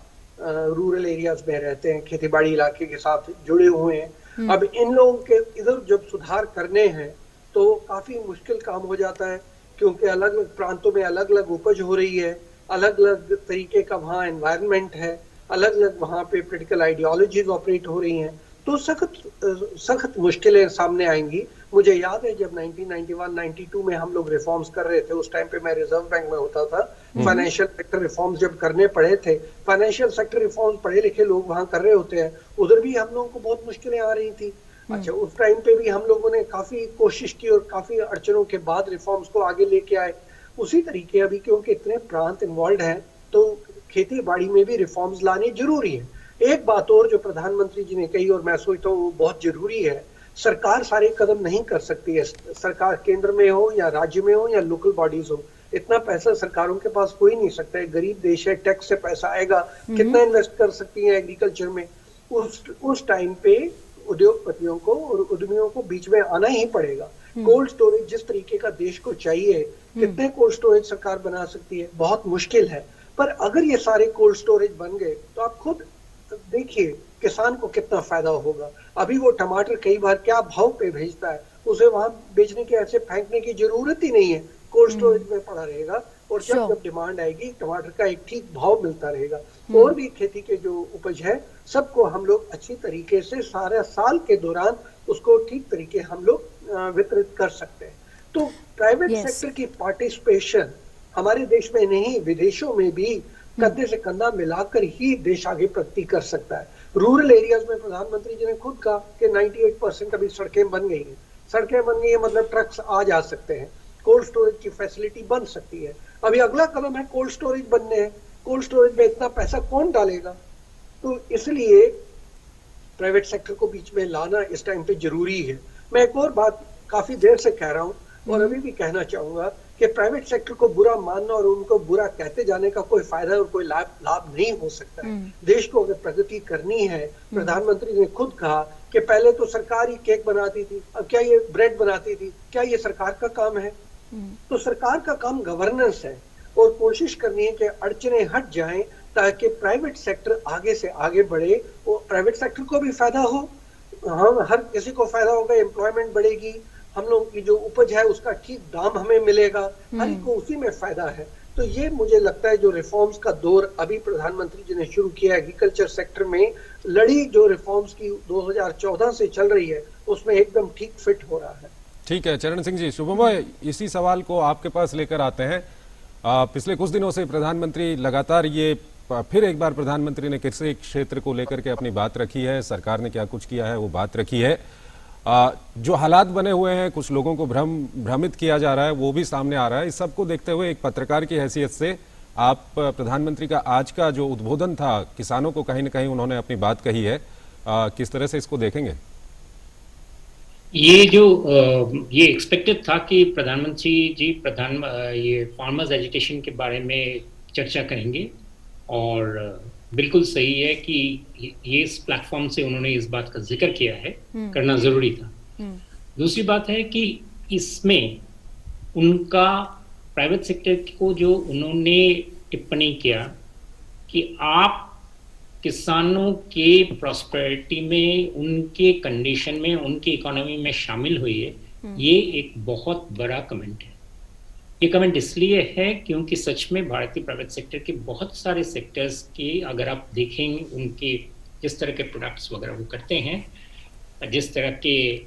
रूरल एरियाज में रहते हैं, खेतीबाड़ी इलाके के साथ जुड़े हुए हैं। अब इन लोगों के इधर जब सुधार करने हैं तो काफी मुश्किल काम हो जाता है, क्योंकि अलग अलग प्रांतों में अलग अलग उपज हो रही है, अलग अलग तरीके का वहाँ एनवायरनमेंट है, अलग अलग वहाँ पे पॉलिटिकल आइडियोलॉजीज ऑपरेट हो रही हैं, तो सख्त मुश्किलें सामने आएंगी। मुझे याद है जब 1991-92 में हम लोग रिफॉर्म्स कर रहे थे, उस टाइम पे मैं रिजर्व बैंक में होता था। फाइनेंशियल सेक्टर रिफॉर्म्स जब करने पड़े थे, फाइनेंशियल सेक्टर रिफॉर्म्स पढ़े लिखे लोग वहाँ कर रहे होते हैं, उधर भी हम लोगों को बहुत मुश्किलें आ रही थी। अच्छा, उस टाइम पे भी हम लोगों ने काफी कोशिश की और काफी अड़चनों के बाद रिफॉर्म्स को आगे लेके आए। उसी तरीके अभी क्योंकि इतने प्रांत इन्वॉल्व हैं, तो खेती बाड़ी में भी रिफॉर्म्स लाने जरूरी है। एक बात और जो प्रधानमंत्री जी ने कही और मैं सोचता हूँ वो बहुत जरूरी है, सरकार सारे कदम नहीं कर सकती है। सरकार केंद्र में हो या राज्य में हो या लोकल बॉडीज हो, इतना पैसा सरकारों के पास कोई नहीं सकता है। गरीब देश है, टैक्स से पैसा आएगा, कितना इन्वेस्ट कर सकती है एग्रीकल्चर में। उस टाइम पे उद्योगपतियों को और उद्यमियों को बीच में आना ही पड़ेगा। कोल्ड स्टोरेज जिस तरीके का देश को चाहिए, कितने कोल्ड स्टोरेज सरकार बना सकती है, बहुत मुश्किल है। पर अगर ये सारे कोल्ड स्टोरेज बन गए तो आप खुद देखिए किसान को कितना फायदा होगा। अभी वो टमाटर कई बार क्या भाव पे भेजता है, उसे वहां बेचने के ऐसे फेंकने की जरूरत ही नहीं है, कोल्ड स्टोरेज में पड़ा रहेगा और जब डिमांड आएगी टमाटर का एक ठीक भाव मिलता रहेगा। और भी खेती के जो उपज है सबको हम लोग अच्छी तरीके से सारे साल के दौरान उसको ठीक तरीके हम लोग वितरित कर सकते हैं। तो प्राइवेट सेक्टर की पार्टिसिपेशन हमारे देश में नहीं, विदेशों में भी कंधे से कंधा मिलाकर ही देश आगे प्रगति कर सकता है। रूरल एरियाज में प्रधानमंत्री जी ने खुद कहा कि 98% अभी सड़कें बन गई हैं। सड़कें बन गई है मतलब ट्रक्स आ जा सकते हैं, कोल्ड स्टोरेज की फैसिलिटी बन सकती है। अभी अगला कदम है कोल्ड स्टोरेज बनने हैं। कोल्ड स्टोरेज में इतना पैसा कौन डालेगा? तो इसलिए प्राइवेट सेक्टर को बीच में लाना इस टाइम पे जरूरी है। मैं एक और बात काफी देर से कह रहा हूँ और अभी भी कहना चाहूंगा कि प्राइवेट सेक्टर को बुरा मानना और उनको बुरा कहते जाने का कोई फायदा और कोई लाभ नहीं हो सकता है। देश को अगर प्रगति करनी है, प्रधानमंत्री ने खुद कहा कि पहले तो सरकार ही केक बनाती थी, अब क्या ये ब्रेड बनाती थी? क्या ये सरकार का काम है? तो सरकार का काम गवर्नेंस है और कोशिश करनी है कि अड़चने हट जाएं ताकि प्राइवेट सेक्टर आगे से आगे बढ़े और प्राइवेट सेक्टर को भी फायदा हो, हम हर किसी को फायदा होगा, एम्प्लॉयमेंट बढ़ेगी, हम लोग की जो उपज है उसका ठीक दाम हमें मिलेगा, हर एक को उसी में फायदा है। तो ये मुझे लगता है जो रिफॉर्म्स का दौर अभी प्रधानमंत्री जी ने शुरू किया एग्रीकल्चर सेक्टर में, लड़ी जो रिफॉर्म्स की 2014 से चल रही है उसमें एकदम ठीक फिट हो रहा है। ठीक है चरण सिंह जी, शुभम भाई इसी सवाल को आपके पास लेकर आते हैं। पिछले कुछ दिनों से प्रधानमंत्री लगातार ये फिर एक बार प्रधानमंत्री ने कृषि क्षेत्र को लेकर के अपनी बात रखी है, सरकार ने क्या कुछ किया है वो बात रखी है। जो हालात बने हुए हैं, कुछ लोगों को भ्रमित किया जा रहा है, वो भी सामने आ रहा है। इस सबको देखते हुए एक पत्रकार की हैसियत से आप प्रधानमंत्री का आज का जो उद्बोधन था, किसानों को कहीं ना कहीं उन्होंने अपनी बात कही है, किस तरह से इसको देखेंगे? ये एक्सपेक्टेड था कि प्रधानमंत्री जी ये फार्मर्स एजुकेशन के बारे में चर्चा करेंगे और बिल्कुल सही है कि ये इस प्लेटफॉर्म से उन्होंने इस बात का जिक्र किया है, करना जरूरी था। दूसरी बात है कि इसमें उनका प्राइवेट सेक्टर को जो उन्होंने टिप्पणी किया कि आप किसानों के प्रॉस्पेरिटी में, उनके कंडीशन में, उनकी इकोनॉमी में शामिल हुई है, ये एक बहुत बड़ा कमेंट है। ये कमेंट इसलिए है क्योंकि सच में भारतीय प्राइवेट सेक्टर के बहुत सारे सेक्टर्स के अगर आप देखेंगे उनके जिस तरह के प्रोडक्ट्स वगैरह वो करते हैं, जिस तरह के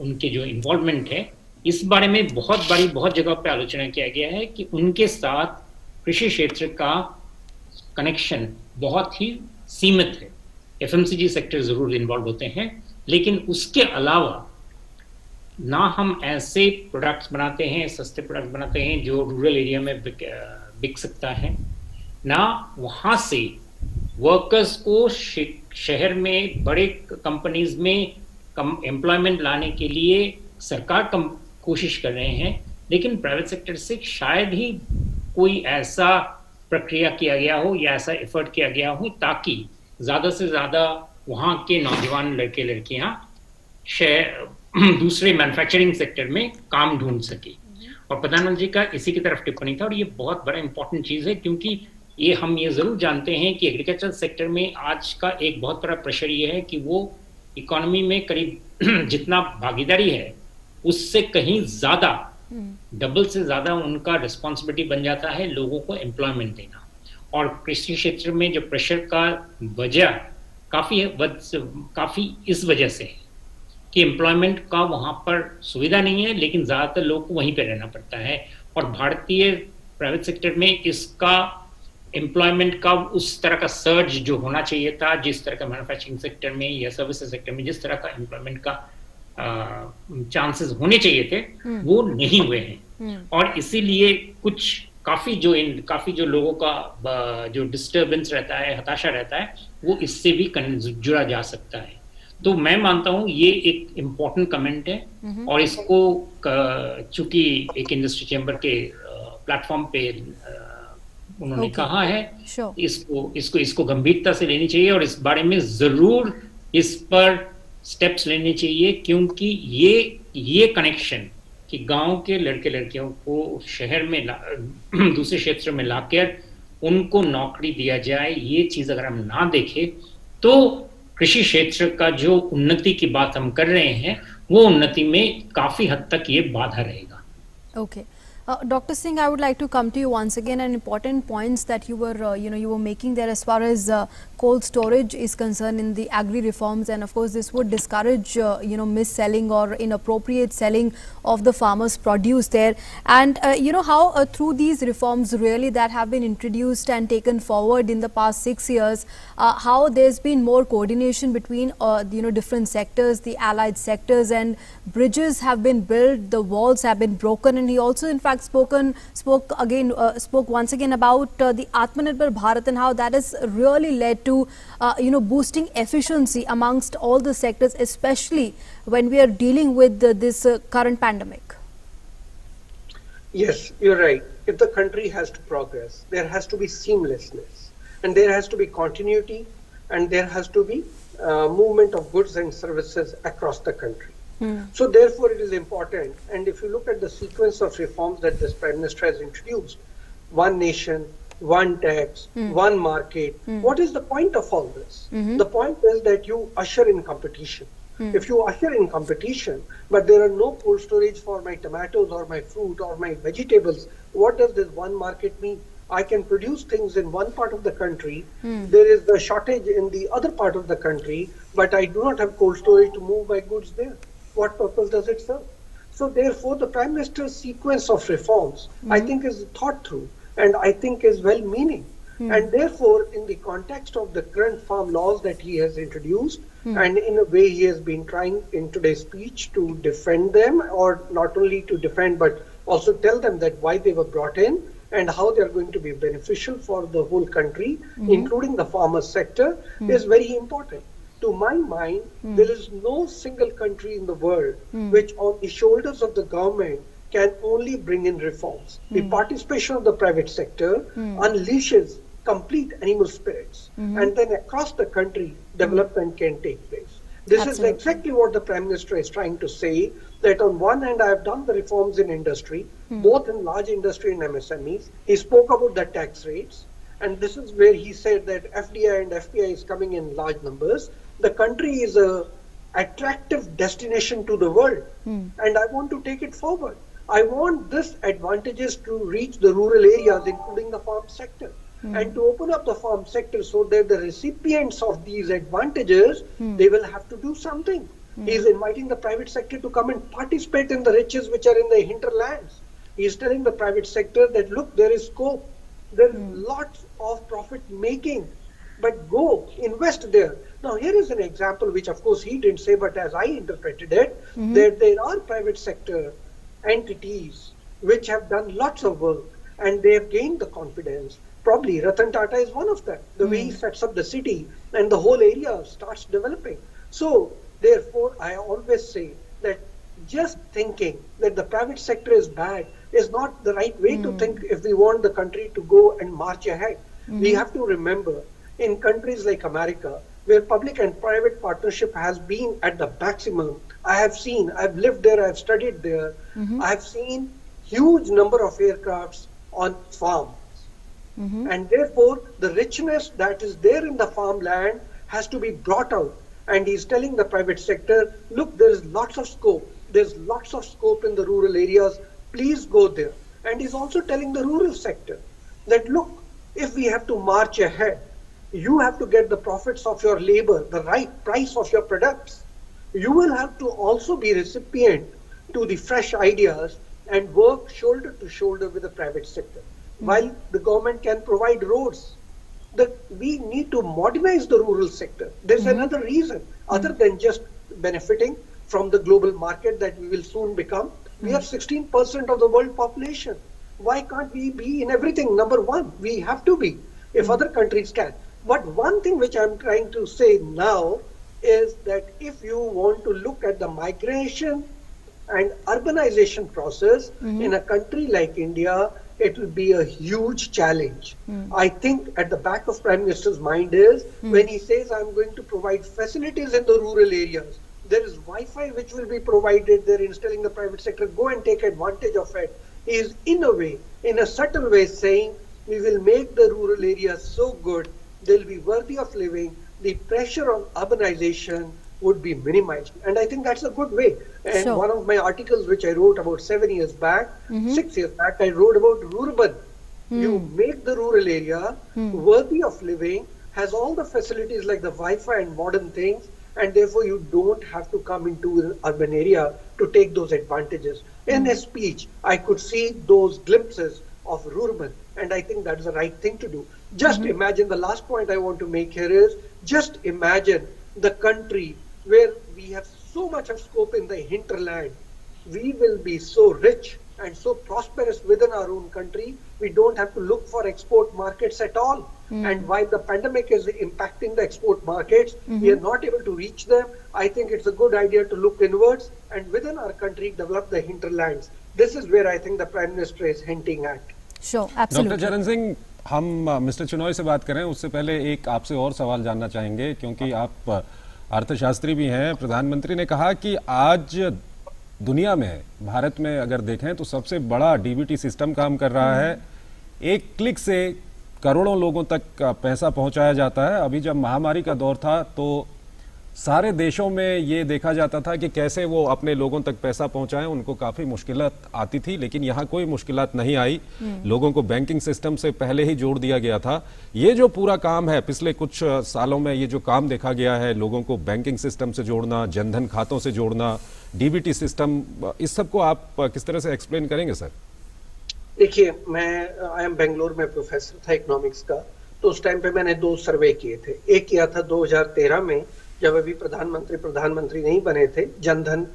उनके जो इन्वॉल्वमेंट है, इस बारे में बहुत जगह पे आलोचना किया गया है कि उनके साथ कृषि क्षेत्र का कनेक्शन बहुत ही सीमित है। एफएमसीजी सेक्टर जरूर इन्वॉल्व होते हैं, लेकिन उसके अलावा ना हम ऐसे प्रोडक्ट्स बनाते हैं, सस्ते प्रोडक्ट बनाते हैं जो रूरल एरिया में बिक सकता है, ना वहाँ से वर्कर्स को शहर में बड़े कंपनीज में एम्प्लॉयमेंट लाने के लिए सरकार कोशिश कर रहे हैं, लेकिन प्राइवेट सेक्टर से शायद ही कोई ऐसा प्रक्रिया किया गया हो या ऐसा एफर्ट किया गया हो ताकि ज़्यादा से ज़्यादा वहाँ के नौजवान लड़के लड़कियाँ दूसरे मैन्युफैक्चरिंग सेक्टर में काम ढूंढ सके। और प्रधानमंत्री का इसी की तरफ टिप्पणी था और ये बहुत बड़ा इंपॉर्टेंट चीज़ है क्योंकि हम ये ज़रूर जानते हैं कि एग्रीकल्चर सेक्टर में आज का एक बहुत बड़ा प्रेशर ये है कि वो इकोनॉमी में करीब जितना भागीदारी है उससे कहीं ज़्यादा, डबल से ज़्यादा उनका रिस्पॉन्सिबिलिटी बन जाता है लोगों को एम्प्लॉयमेंट देना। और कृषि क्षेत्र में जो प्रेशर का वजह काफ़ी इस वजह से है कि एम्प्लॉयमेंट का वहाँ पर सुविधा नहीं है, लेकिन ज़्यादातर लोग को वहीं पर रहना पड़ता है। और भारतीय प्राइवेट सेक्टर में इसका एम्प्लॉयमेंट का उस तरह का सर्ज जो होना चाहिए था, जिस तरह का मैन्युफैक्चरिंग सेक्टर में या सर्विसेज सेक्टर में जिस तरह का एम्प्लॉयमेंट का चांसेस होने चाहिए थे, वो नहीं हुए हैं। और इसीलिए काफ़ी जो लोगों का जो डिस्टर्बेंस रहता है, हताशा रहता है, वो इससे भी जुड़ा जा सकता है। तो मैं मानता हूँ ये एक इम्पॉर्टेंट कमेंट है और इसको चूंकि एक इंडस्ट्री चैम्बर के प्लेटफॉर्म पे उन्होंने कहा है, इसको गंभीरता से लेनी चाहिए और इस बारे में जरूर इस पर स्टेप्स लेने चाहिए, क्योंकि ये कनेक्शन कि गांव के लड़के लड़कियों को शहर में दूसरे क्षेत्र में लाकर उनको नौकरी दिया जाए, ये चीज अगर हम ना देखें तो कृषि क्षेत्र का जो उन्नति की बात हम कर रहे हैं वो उन्नति में काफी हद तक ये बाधा रहेगा। Okay. Dr. Singh, I would like to come to you once again, and important points that you were, you were making there as far as cold storage is concerned in the agri reforms, and of course this would discourage, mis-selling or inappropriate selling of the farmers' produce there, and how through these reforms really that have been introduced and taken forward in the past 6 years, how there's been more coordination between different sectors, the allied sectors, and bridges have been built, the walls have been broken, and he also in fact spoke once again about the Atmanirbhar Bharat and how that has really led to boosting efficiency amongst all the sectors, especially when we are dealing with this current pandemic. Yes, you're right. If the country has to progress, there has to be seamlessness, and there has to be continuity, and there has to be movement of goods and services across the country. So therefore it is important, and if you look at the sequence of reforms that this Prime Minister has introduced, one nation, one tax, one market, what is the point of all this? The point is that you usher in competition. If you usher in competition, but there are no cold storage for my tomatoes or my fruit or my vegetables, what does this one market mean? I can produce things in one part of the country, there is the shortage in the other part of the country, but I do not have cold storage to move my goods there. What purpose does it serve? So therefore, the Prime Minister's sequence of reforms, I think, is thought through, and I think is well-meaning. And therefore, in the context of the current farm laws that he has introduced, and in a way he has been trying in today's speech to defend them, or not only to defend, but also tell them that why they were brought in and how they are going to be beneficial for the whole country, including the farmer sector, is very important. To my mind, there is no single country in the world which on the shoulders of the government can only bring in reforms. The participation of the private sector unleashes complete animal spirits, and then across the country, development can take place. This is exactly what the Prime Minister is trying to say, that on one hand, I have done the reforms in industry, both in large industry and MSMEs. He spoke about the tax rates, and this is where he said that FDI and FPI is coming in large numbers. The country is a attractive destination to the world, and I want to take it forward. I want these advantages to reach the rural areas, including the farm sector, and to open up the farm sector so that the recipients of these advantages, they will have to do something. He is inviting the private sector to come and participate in the riches which are in the hinterlands. He is telling the private sector that, look, there is scope, there is lots of profit making, but go invest there. Now, here is an example which, of course, he didn't say, but as I interpreted it, that there are private sector entities which have done lots of work and they have gained the confidence. Probably Ratan Tata is one of them. The way he sets up the city and the whole area starts developing. So, therefore, I always say that just thinking that the private sector is bad is not the right way to think if we want the country to go and march ahead. We have to remember, in countries like America, where public and private partnership has been at the maximum, I've lived there, I've studied there, I've seen huge number of aircrafts on farms. And therefore, the richness that is there in the farmland has to be brought out. And he's telling the private sector, look, there is lots of scope. There's lots of scope in the rural areas. Please go there. And he's also telling the rural sector that, look, if we have to march ahead, you have to get the profits of your labor, the right price of your products. You will have to also be recipient to the fresh ideas and work shoulder to shoulder with the private sector. While the government can provide roads, we need to modernize the rural sector. There's another reason, other than just benefiting from the global market that we will soon become. We have 16% of the world population. Why can't we be in everything? Number one, we have to be, if other countries can. But one thing which I'm trying to say now is that if you want to look at the migration and urbanization process in a country like India, it will be a huge challenge. I think at the back of Prime Minister's mind is when he says, I'm going to provide facilities in the rural areas, There is Wi-Fi which will be provided. They're installing the private sector. Go and take advantage of it. He is in a way, in a subtle way saying, we will make the rural areas so good, they'll be worthy of living. The pressure on urbanization would be minimized. And I think that's a good way. And Sure. one of my articles which I wrote about 7 years back, 6 years back, I wrote about Rurban. You make the rural area worthy of living, has all the facilities like the Wi-Fi and modern things, and therefore you don't have to come into an urban area to take those advantages. In his speech, I could see those glimpses of Rurban, and I think that's the right thing to do. Just imagine, the last point I want to make here is, just imagine the country where we have so much of scope in the hinterland. We will be so rich and so prosperous within our own country, we don't have to look for export markets at all. And while the pandemic is impacting the export markets, we are not able to reach them. I think it's a good idea to look inwards and within our country develop the hinterlands. This is where I think the Prime Minister is hinting at. Sure, doctor absolutely. चरण सिंह, हम mister Chinoy से बात करें उससे पहले एक आपसे और सवाल जानना चाहेंगे, क्योंकि आप अर्थशास्त्री भी हैं। प्रधानमंत्री ने कहा कि आज दुनिया में, भारत में अगर देखें तो सबसे बड़ा डीबीटी सिस्टम काम कर रहा है। एक क्लिक से करोड़ों लोगों तक पैसा पहुंचाया जाता है। अभी जब महामारी का दौर था तो सारे देशों में ये देखा जाता था कि कैसे वो अपने लोगों तक पैसा पहुंचाएं, उनको काफ़ी मुश्किलात आती थी, लेकिन यहाँ कोई मुश्किलात नहीं आई। लोगों को बैंकिंग सिस्टम से पहले ही जोड़ दिया गया था। ये जो पूरा काम है, पिछले कुछ सालों में ये जो काम देखा गया है, लोगों को बैंकिंग सिस्टम से जोड़ना, जनधन खातों से जोड़ना, डीबीटी सिस्टम, इस सबको आप किस तरह से एक्सप्लेन करेंगे सर? देखिए, मैं आई एम बेंगलोर में प्रोफेसर था इकोनॉमिक्स का, तो उस टाइम पे मैंने 2 सर्वे किए थे। एक किया था 2013 में, जब अभी प्रधानमंत्री नहीं बने थे, जनधन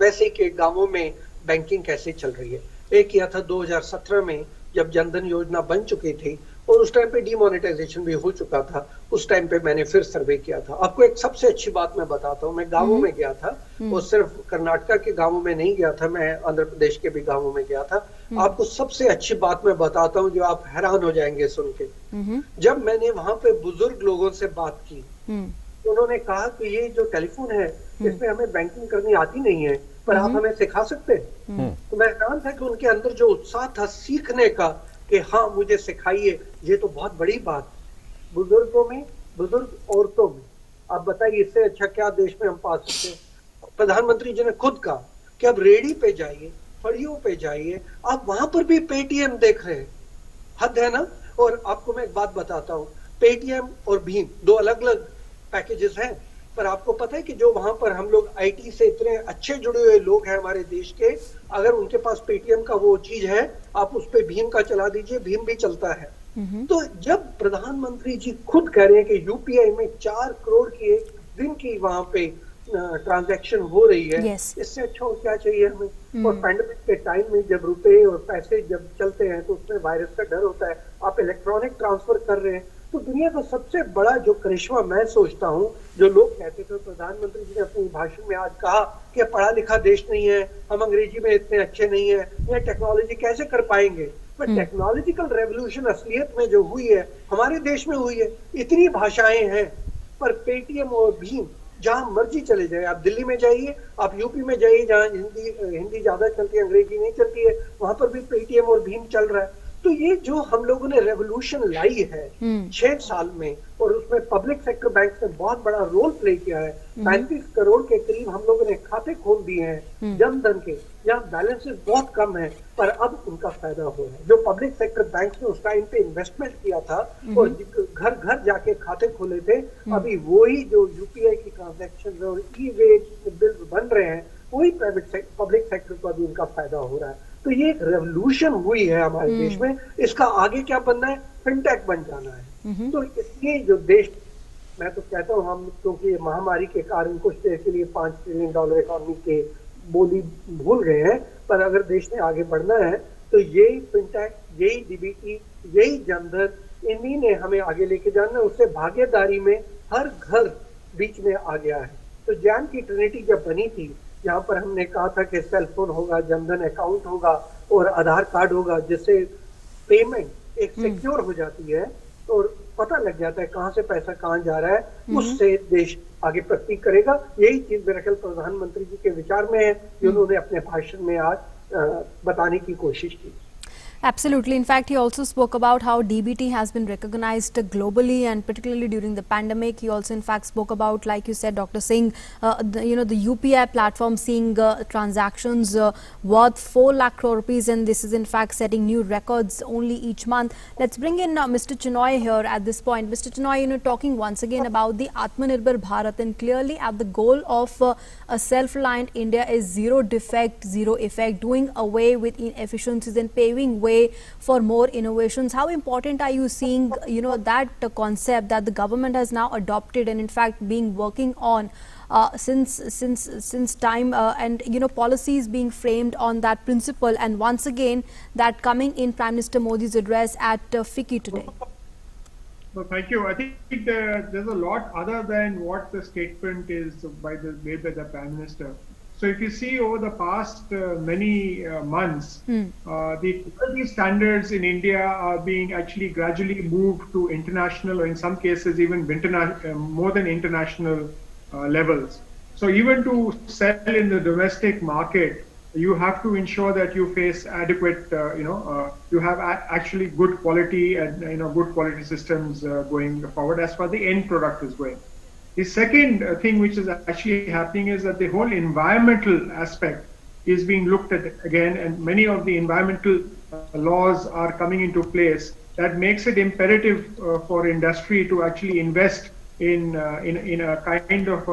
वैसे के गांवों में बैंकिंग कैसे चल रही है। एक किया था 2017 में, जब जनधन योजना बन चुकी थी और उस टाइम पे डीमोनेटाइजेशन भी हो चुका था। उस टाइम पे मैंने फिर सर्वे किया था। आपको एक सबसे अच्छी बात मैं बताता हूँ, मैं गांवों में गया था और सिर्फ कर्नाटका के गांवों में नहीं गया था, मैं आंध्र प्रदेश के भी गांवों में गया था। आपको सबसे अच्छी बात मैं बताता हूँ जो आप हैरान हो जाएंगे सुन के। जब मैंने वहां पे बुजुर्ग लोगों से बात की, उन्होंने कहा कि ये जो टेलीफोन है इसमें हमें बैंकिंग करनी आती नहीं है, पर आप हमें सिखा सकते हैं। तो मैं हैरान था कि उनके अंदर जो उत्साह था सीखने का कि हाँ मुझे सिखाइए, ये तो बहुत बड़ी बात। बुजुर्गों में, बुजुर्ग औरतों में, आप बताइए इससे अच्छा क्या देश में हम पा सकते हैं। प्रधानमंत्री जी ने खुद कहा कि अब रेडी पे जाइए, फड़ियों पे जाइए, आप वहां पर भी पेटीएम देख रहे हैं। हद है ना। और आपको मैं एक बात बताता हूँ, पेटीएम और भीम 2 अलग अलग पैकेजेस हैं, पर आपको पता है कि जो वहां पर हम लोग आईटी से इतने अच्छे जुड़े हुए लोग हैं हमारे देश के, अगर उनके पास पेटीएम का वो चीज है, आप उस पे भीम का चला दीजिए, भीम भी चलता है। तो जब प्रधानमंत्री जी खुद कह रहे हैं कि यूपीआई में 4 करोड़ की एक दिन की वहां पे ट्रांजैक्शन हो रही है, इससे अच्छा और क्या चाहिए हमें। और पैंडेमिक के टाइम में जब रुपए और पैसे जब चलते हैं तो उसमें वायरस का डर होता है, आप इलेक्ट्रॉनिक ट्रांसफर कर रहे हैं। तो दुनिया का सबसे बड़ा जो करिश्मा मैं सोचता हूँ, जो लोग कहते थे, प्रधानमंत्री जी ने अपने भाषण में आज कहा कि पढ़ा लिखा देश नहीं है, हम अंग्रेजी में इतने अच्छे नहीं है, ये टेक्नोलॉजी कैसे कर पाएंगे। पर टेक्नोलॉजिकल रेवोल्यूशन असलियत में जो हुई है हमारे देश में हुई है। इतनी भाषाएं हैं, पर पेटीएम और भीम जहां मर्जी चले जाए, आप दिल्ली में जाइए, आप यूपी में जाइए जहां हिंदी ज्यादा चलती है, अंग्रेजी नहीं चलती है, वहां पर भी पेटीएम और भीम चल रहा है। तो ये जो हम लोगों ने रेवोल्यूशन लाई है 6 साल में, और उसमें पब्लिक सेक्टर बैंक ने बहुत बड़ा रोल प्ले किया है। 35 करोड़ के करीब हम लोगों ने खाते खोल दिए हैं जनधन के, जहाँ बैलेंसेस बहुत कम है, पर अब उनका फायदा हो रहा है। जो पब्लिक सेक्टर बैंक ने उस टाइम पे इन्वेस्टमेंट किया था और घर घर जाके खाते खोले थे, अभी वही जो यूपीआई की ट्रांजेक्शन और ई वे बिल बन रहे हैं, वही पब्लिक सेक्टर को अभी उनका फायदा हो रहा है। तो ये एक रेवोल्यूशन हुई है हमारे देश में। इसका आगे क्या बनना है, फिनटेक बन जाना है। तो इसलिए जो देश, मैं तो कहता हूँ हम, क्योंकि महामारी के कारण कुछ देर के लिए $5 ट्रिलियन इकोनॉमी के बोली भूल गए हैं, पर अगर देश ने आगे बढ़ना है तो यही फिनटेक, यही डीबीटी, यही जनधन, इन्हीं ने हमें आगे लेके जाना है। उससे भागीदारी में हर घर बीच में आ गया है। तो जैन की ट्रिनिटी जब बनी थी, यहाँ पर हमने कहा था कि सेल फोन होगा, जनधन अकाउंट होगा और आधार कार्ड होगा, जिससे पेमेंट एक सिक्योर हो जाती है और पता लग जाता है कहाँ से पैसा कहाँ जा रहा है, उससे देश आगे प्रगति करेगा। यही चीज मेरे ख्याल प्रधानमंत्री जी के विचार में है, जो उन्होंने अपने भाषण में आज बताने की कोशिश की। Absolutely. In fact, he also spoke about how DBT has been recognized globally, and particularly during the pandemic. He also, in fact, spoke about, like you said, Dr. Singh, the UPI platform seeing transactions worth 4 lakh crore rupees, and this is in fact setting new records only each month. Let's bring in Mr. Chinoy here at this point. Mr. Chinoy, talking once again about the Atmanirbhar Bharat, and clearly at the goal of a self-reliant India is zero defect, zero effect, doing away with inefficiencies and paving way for more innovations. How important are you seeing, that concept that the government has now adopted and in fact being working on since time, and policies being framed on that principle, and once again that coming in Prime Minister Modi's address at FICCI today? Well, thank you. I think there's a lot other than what the statement is made by the Prime Minister. So if you see over the past many months, the quality standards in India are being actually gradually moved to international, or in some cases even more than international levels. So even to sell in the domestic market, you have to ensure that you face adequate, you have actually good quality and good quality systems going forward as far as the end product is going. The second thing which is actually happening is that the whole environmental aspect is being looked at again, and many of the environmental laws are coming into place that makes it imperative for industry to actually invest in a kind of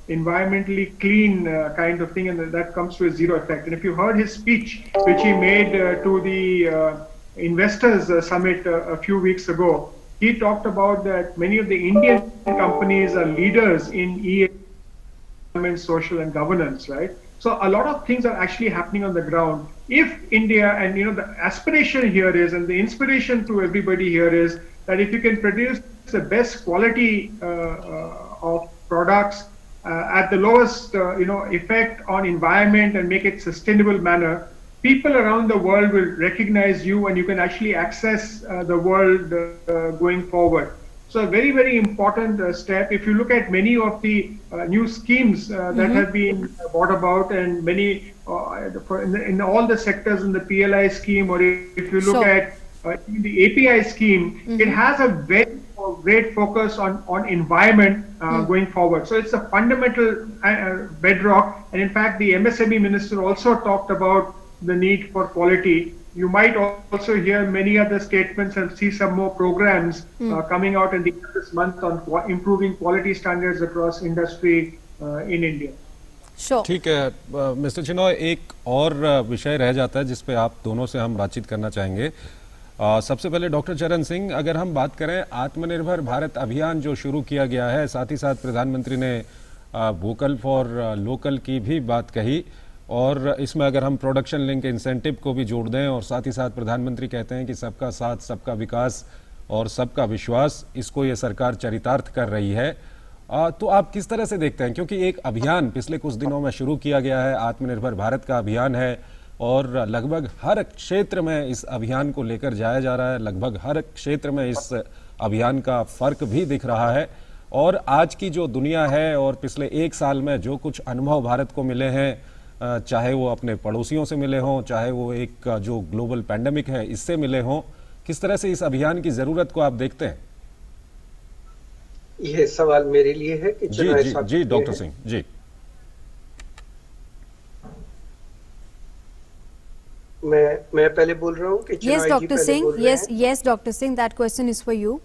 environmentally clean kind of thing, and that comes to a zero effect. And if you heard his speech, which he made to the investors summit a few weeks ago, he talked about that many of the Indian companies are leaders in ESG, social and governance, right? So a lot of things are actually happening on the ground. If India, and the aspiration here is, and the inspiration to everybody here is, that if you can produce the best quality of products at the lowest effect on environment and make it sustainable manner, people around the world will recognize you, and you can actually access the world going forward. So a very, very important step. If you look at many of the new schemes that have been brought about, and many in all the sectors in the PLI scheme, or if you look at the API scheme, it has a very great focus on environment going forward. So it's a fundamental bedrock. And in fact, the MSME minister also talked about the need for quality. You might also hear many other statements and see some more programs coming out in this month on improving quality standards across industry in India. Sure. ठीक है mister Chinoy, एक और विषय रह जाता है जिस पे आप दोनों से हम बातचीत करना चाहेंगे। सबसे पहले डॉक्टर चरण सिंह, अगर हम बात करें आत्मनिर्भर भारत अभियान जो शुरू किया गया है, साथ ही साथ प्रधानमंत्री ने वोकल फॉर लोकल की भी बात कही, और इसमें अगर हम प्रोडक्शन लिंक इंसेंटिव को भी जोड़ दें, और साथ ही साथ प्रधानमंत्री कहते हैं कि सबका साथ, सबका विकास और सबका विश्वास, इसको ये सरकार चरितार्थ कर रही है, तो आप किस तरह से देखते हैं? क्योंकि एक अभियान पिछले कुछ दिनों में शुरू किया गया है, आत्मनिर्भर भारत का अभियान है, और लगभग हर क्षेत्र में इस अभियान को लेकर जाया जा रहा है, लगभग हर क्षेत्र में इस अभियान का फर्क भी दिख रहा है। और आज की जो दुनिया है और पिछले एक साल में जो कुछ अनुभव भारत को मिले हैं, चाहे वो अपने पड़ोसियों से मिले हों, चाहे वो एक जो ग्लोबल पैंडेमिक है इससे मिले हों, किस तरह से इस अभियान की जरूरत को आप देखते हैं? यह सवाल मेरे लिए है कि जी डॉक्टर सिंह जी। मैं पहले बोल रहा हूँ कि yes Dr. Singh, yes Dr. Singh, that question is for you.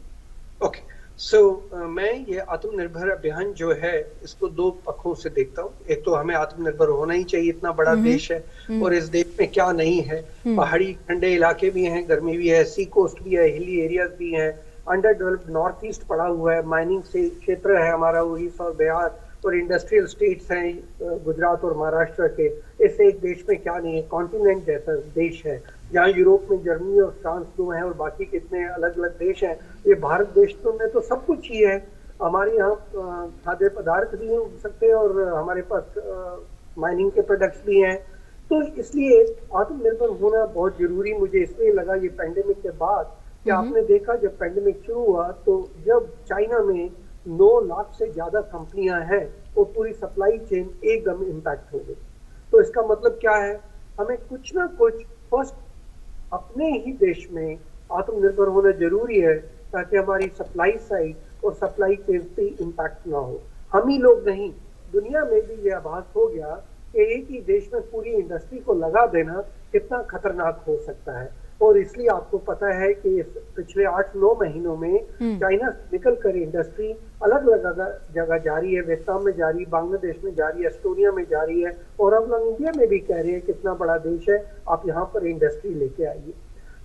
Okay. So, मैं ये आत्मनिर्भर अभियान जो है इसको दो पक्षों से देखता हूँ। एक तो हमें आत्मनिर्भर होना ही चाहिए, इतना बड़ा देश है, और इस देश में क्या नहीं है, पहाड़ी ठंडे इलाके भी हैं, गर्मी भी है, सी कोस्ट भी है, हिली एरियाज भी हैं, अंडर डेवलप्ड नॉर्थ ईस्ट पड़ा हुआ है, माइनिंग से क्षेत्र है हमारा उड़ीसा और बिहार, और इंडस्ट्रियल स्टेट्स हैं गुजरात और महाराष्ट्र के। इस एक देश में क्या नहीं है, कॉन्टिनेंट जैसा देश है, जहाँ यूरोप में जर्मनी और फ्रांस दो हैं और बाकी कितने अलग अलग देश हैं। ये भारत देश में तो सब कुछ ही है। हमारे यहाँ खाद्य पदार्थ भी हो सकते हैं और हमारे पास माइनिंग के प्रोडक्ट्स भी हैं। तो इसलिए आत्मनिर्भर होना बहुत जरूरी मुझे इसलिए लगा ये पैंडेमिक के बाद, कि आपने देखा जब पैंडेमिक शुरू हुआ तो जब चाइना में 9 लाख से ज्यादा कंपनियां हैं और पूरी सप्लाई चेन एकदम इम्पैक्ट हो गई। तो इसका मतलब क्या है, हमें कुछ ना कुछ फर्स्ट अपने ही देश में आत्मनिर्भर होना जरूरी है ताकि हमारी सप्लाई साइड और सप्लाई चेन पे इम्पैक्ट ना हो। हम ही लोग नहीं, दुनिया में भी ये आभास हो गया कि एक ही देश में पूरी इंडस्ट्री को लगा देना कितना खतरनाक हो सकता है। और इसलिए आपको पता है कि इस पिछले 8-9 महीनों में चाइना से निकल कर इंडस्ट्री अलग अलग जगह जा रही है, वियतनाम में जा रही है, बांग्लादेश में जा रही है, एस्टोनिया में जा रही है, और हम लोग इंडिया में भी कह रहे हैं कितना बड़ा देश है, आप यहाँ पर इंडस्ट्री लेके आइए।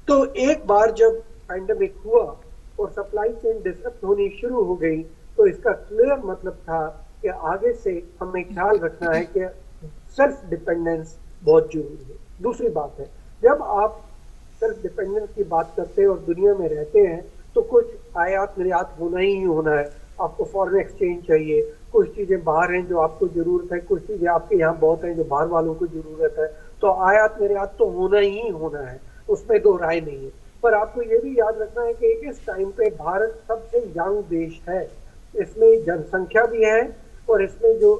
तो एक बार जब पैंडेमिक हुआ और सप्लाई चेन डिसरप्ट होनी शुरू हो गई तो इसका क्लियर मतलब था कि आगे से हमें ख्याल रखना है कि सेल्फ डिपेंडेंस बहुत जरूरी है। दूसरी बात है, जब आप सेल्फ डिपेंडेंस की बात करते हैं और दुनिया में रहते हैं तो कुछ आयात निर्यात होना ही होना है। आपको फॉरेन एक्सचेंज चाहिए, कुछ चीजें बाहर हैं जो आपको जरूरत है, कुछ चीजें आपके यहाँ बहुत हैं जो बाहर वालों को जरूरत है, तो आयात निर्यात तो होना ही होना है, उसमें दो राय नहीं है। पर आपको ये भी याद रखना है कि इस टाइम पे भारत सबसे यंग देश है, इसमें जनसंख्या भी है और इसमें जो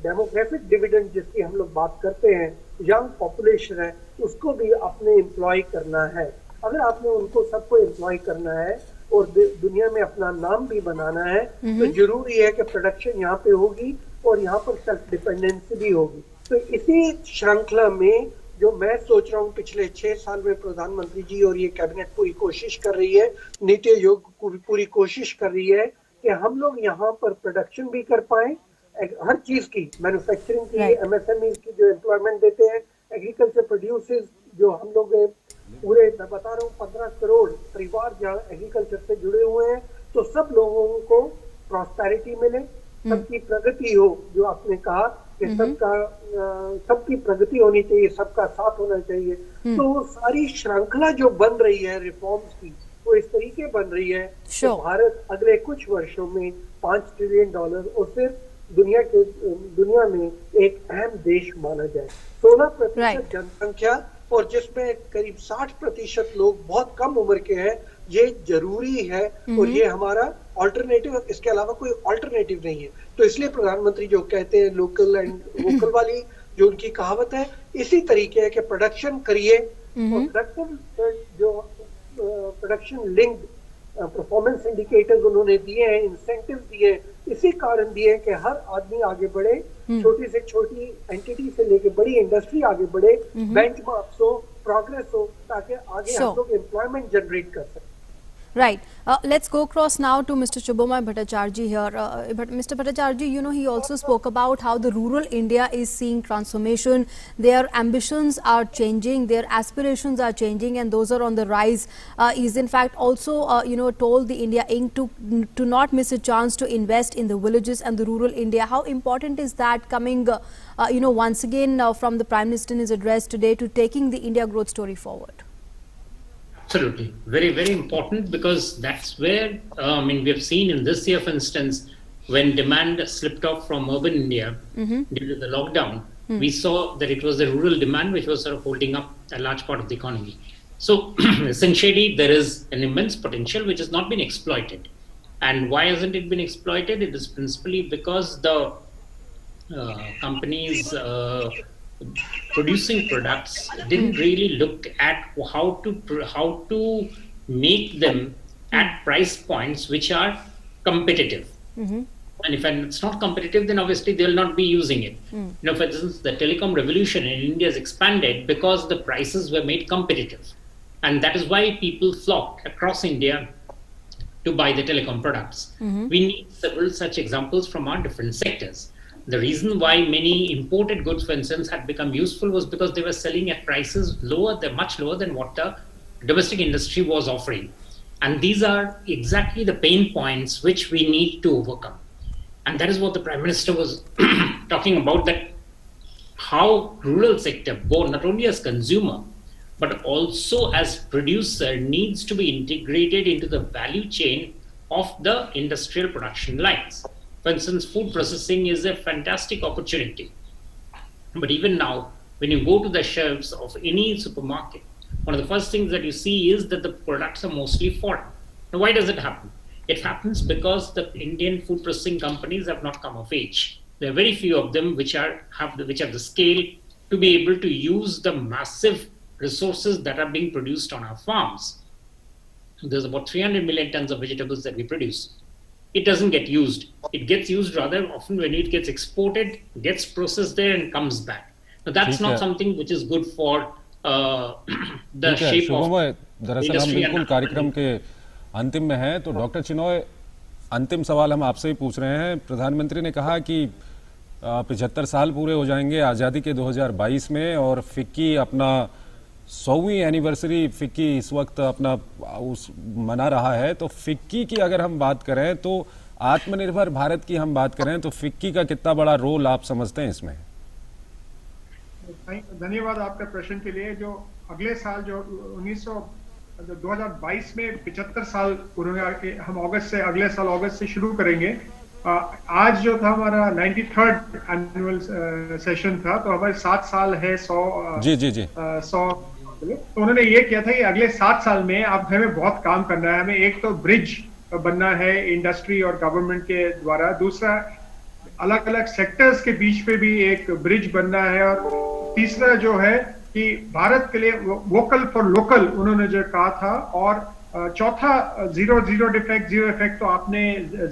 डेमोग्राफिक डिविडेंड जिसकी हम लोग बात करते हैं, यंग पॉपुलेशन है, उसको भी अपने एम्प्लॉय करना है। अगर आपने उनको सबको एम्प्लॉय करना है और दुनिया में अपना नाम भी बनाना है तो जरूरी है कि प्रोडक्शन यहाँ पे होगी और यहाँ पर सेल्फ डिपेंडेंसी भी होगी। तो इसी श्रृंखला में जो मैं सोच रहा हूँ पिछले 6 साल में प्रधानमंत्री जी और ये कैबिनेट पूरी कोशिश कर रही है, नीति आयोग पूरी कोशिश कर रही है कि हम लोग यहाँ पर प्रोडक्शन भी कर पाए, हर चीज की, मैन्युफैक्चरिंग की, एमएसएमई की जो एम्प्लॉयमेंट देते हैं, एग्रीकल्चर प्रोड्यूसर्स जो हम लोग पूरे, मैं बता रहा हूँ 15 करोड़ परिवार जहाँ एग्रीकल्चर से जुड़े हुए हैं, तो सब लोगों को प्रॉस्पेरिटी मिले, सबकी प्रगति हो, जो आपने कहा कि सबकी प्रगति होनी चाहिए, सबका साथ होना चाहिए। तो वो सारी श्रृंखला जो बन रही है रिफॉर्म्स की, वो इस तरीके बन रही है कि भारत अगले कुछ वर्षों में $5 ट्रिलियन और फिर दुनिया में एक अहम देश माना जाए। 16% जनसंख्या और जिसमें करीब 60% लोग बहुत कम उम्र के हैं, ये जरूरी है और ये हमारा ऑल्टरनेटिव, इसके अलावा कोई ऑल्टरनेटिव नहीं है। तो इसलिए प्रधानमंत्री जो कहते हैं लोकल एंड वोकल वाली जो उनकी कहावत है, इसी तरीके है कि प्रोडक्शन करिए और प्रोडक्शन लिंक्ड परफॉर्मेंस इंडिकेटर्स उन्होंने दिए हैं, इंसेंटिव दिए, इसी कारण दिए कि हर आदमी आगे बढ़े, छोटी से छोटी एंटिटी से लेके बड़ी इंडस्ट्री आगे बढ़े, बेंचमार्क्स हो, प्रोग्रेस हो, ताकि आगे हम लोग एम्प्लॉयमेंट जनरेट कर सकें। Right. Let's go across now to Mr. Shubhomay Bhattacharjee here. But Mr. Bhattacharjee, you know, he also spoke about how the rural India is seeing transformation. Their ambitions are changing, their aspirations are changing, and those are on the rise. He's in fact also, you know, told the India Inc. to not miss a chance to invest in the villages and the rural India. How important is that coming, you know, once again from the Prime Minister in his address today to taking the India growth story forward? Absolutely. Very, very important, because that's where, we have seen in this year, for instance, when demand slipped off from urban India due to the lockdown, we saw that it was the rural demand which was sort of holding up a large part of the economy. So essentially, there is an immense potential which has not been exploited. And why hasn't it been exploited? It is principally because the companies producing products didn't really look at how to make them at price points which are competitive. And if it's not competitive, then obviously they will not be using it. You know, for instance, the telecom revolution in India has expanded because the prices were made competitive, and that is why people flocked across India to buy the telecom products. We need several such examples from our different sectors. The reason why many imported goods, for instance, had become useful was because they were selling at prices much lower than what the domestic industry was offering. And these are exactly the pain points which we need to overcome. And that is what the Prime Minister was talking about, that how rural sector, both not only as consumer, but also as producer, needs to be integrated into the value chain of the industrial production lines. For instance, food processing is a fantastic opportunity. But even now, when you go to the shelves of any supermarket, one of the first things that you see is that the products are mostly foreign. Now, why does it happen? It happens because the Indian food processing companies have not come of age. There are very few of them which have the scale to be able to use the massive resources that are being produced on our farms. There's about 300 million tons of vegetables that we produce. It doesn't get used. It gets used rather often when it gets exported, gets processed there and comes back. Now that's not something which is good for the shape of दरअसल हम बिल्कुल कार्यक्रम के अंतिम में हैं, तो doctor Chinoy अंतिम सवाल हम आपसे ही पूछ रहे हैं। प्रधानमंत्री ने कहा कि 75 साल पूरे हो जाएंगे आज़ादी के 2022 में, और फिक्की अपना 100वीं एनिवर्सरी फिक्की इस वक्त अपना मना रहा है। तो फिक्की की अगर हम बात करें, तो आत्मनिर्भर भारत की हम बात करें, तो फिक्की का कितना बड़ा रोल आप समझते हैं इसमें? धन्यवाद आपका प्रश्न के लिए। जो अगले साल जो 2022 में 75 साल पूरे होंगे, हम अगले साल अगस्त से शुरू करेंगे। आज जो था हमारा 93rd एनुअल सेशन था, तो हमारे 7 साल है 100 तो उन्होंने ये किया था कि अगले 7 साल में अब हमें बहुत काम करना है। हमें एक तो ब्रिज बनना है इंडस्ट्री और गवर्नमेंट के द्वारा, दूसरा अलग अलग सेक्टर्स के बीच पे भी एक ब्रिज बनना है, और तीसरा जो है कि भारत के लिए वोकल फॉर लोकल उन्होंने जो कहा था, और चौथा जीरो इफेक्ट तो आपने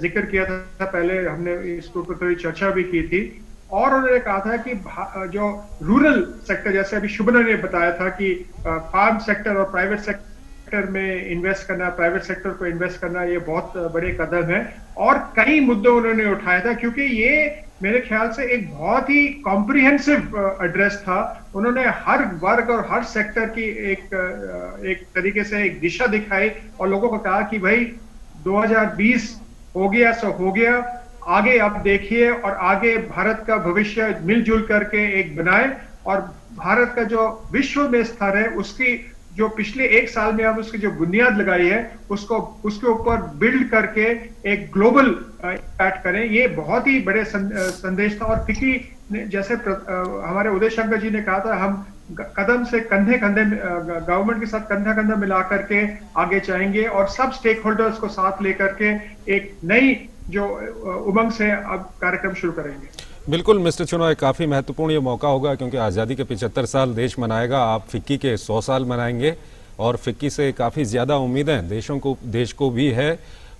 जिक्र किया था पहले, हमने इसके ऊपर थोड़ी चर्चा भी की थी। और उन्होंने कहा था कि जो रूरल सेक्टर, जैसे अभी शुभना ने बताया था कि फार्म सेक्टर और प्राइवेट सेक्टर में इन्वेस्ट करना, प्राइवेट सेक्टर को इन्वेस्ट करना, ये बहुत बड़े कदम है। और कई मुद्दे उन्होंने उठाया था, क्योंकि ये मेरे ख्याल से एक बहुत ही कॉम्प्रिहेंसिव एड्रेस था। उन्होंने हर वर्ग और हर सेक्टर की एक तरीके से एक दिशा दिखाई, और लोगों को कहा कि भाई 2020 हो गया सो हो गया, आगे अब देखिए, और आगे भारत का भविष्य मिलजुल करके एक बनाए, और भारत का जो विश्व में स्तर है उसकी जो पिछले 1 साल में हम उसकी जो बुनियाद लगाई है उसके ऊपर बिल्ड करके एक ग्लोबल इम्पैक्ट करें। ये बहुत ही बड़े संदेश था। और फिक्की ने, जैसे हमारे उदय शंकर जी ने कहा था, हम कदम से कंधे गवर्नमेंट के साथ कंधा मिला करके आगे जाएंगे, और सब स्टेक होल्डर्स को साथ लेकर के एक नई जो उमंग से अब कार्यक्रम शुरू करेंगे। बिल्कुल मिस्टर चिनॉय, काफ़ी महत्वपूर्ण ये मौका होगा, क्योंकि आज़ादी के 75 साल देश मनाएगा, आप फिक्की के 100 साल मनाएंगे, और फिक्की से काफ़ी ज़्यादा उम्मीदें देश को भी है।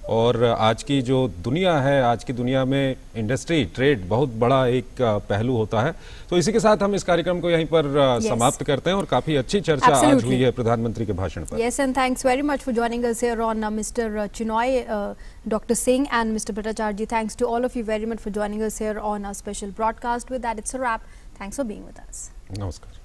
और आज की जो दुनिया है, आज की दुनिया में इंडस्ट्री ट्रेड बहुत बड़ा एक पहलू होता है। तो इसी के साथ हम इस कार्यक्रम को यहीं पर समाप्त करते हैं, और काफ़ी अच्छी चर्चा आज हुई है प्रधानमंत्री के भाषण पर। Yes, and thanks very much for joining us here on Mr. Chinoy, Dr. Singh and Mr. Bhattacharjee. Thanks to all of you very much for joining us here on our special broadcast. With that, it's a wrap. Thanks for being with us. नमस्कार।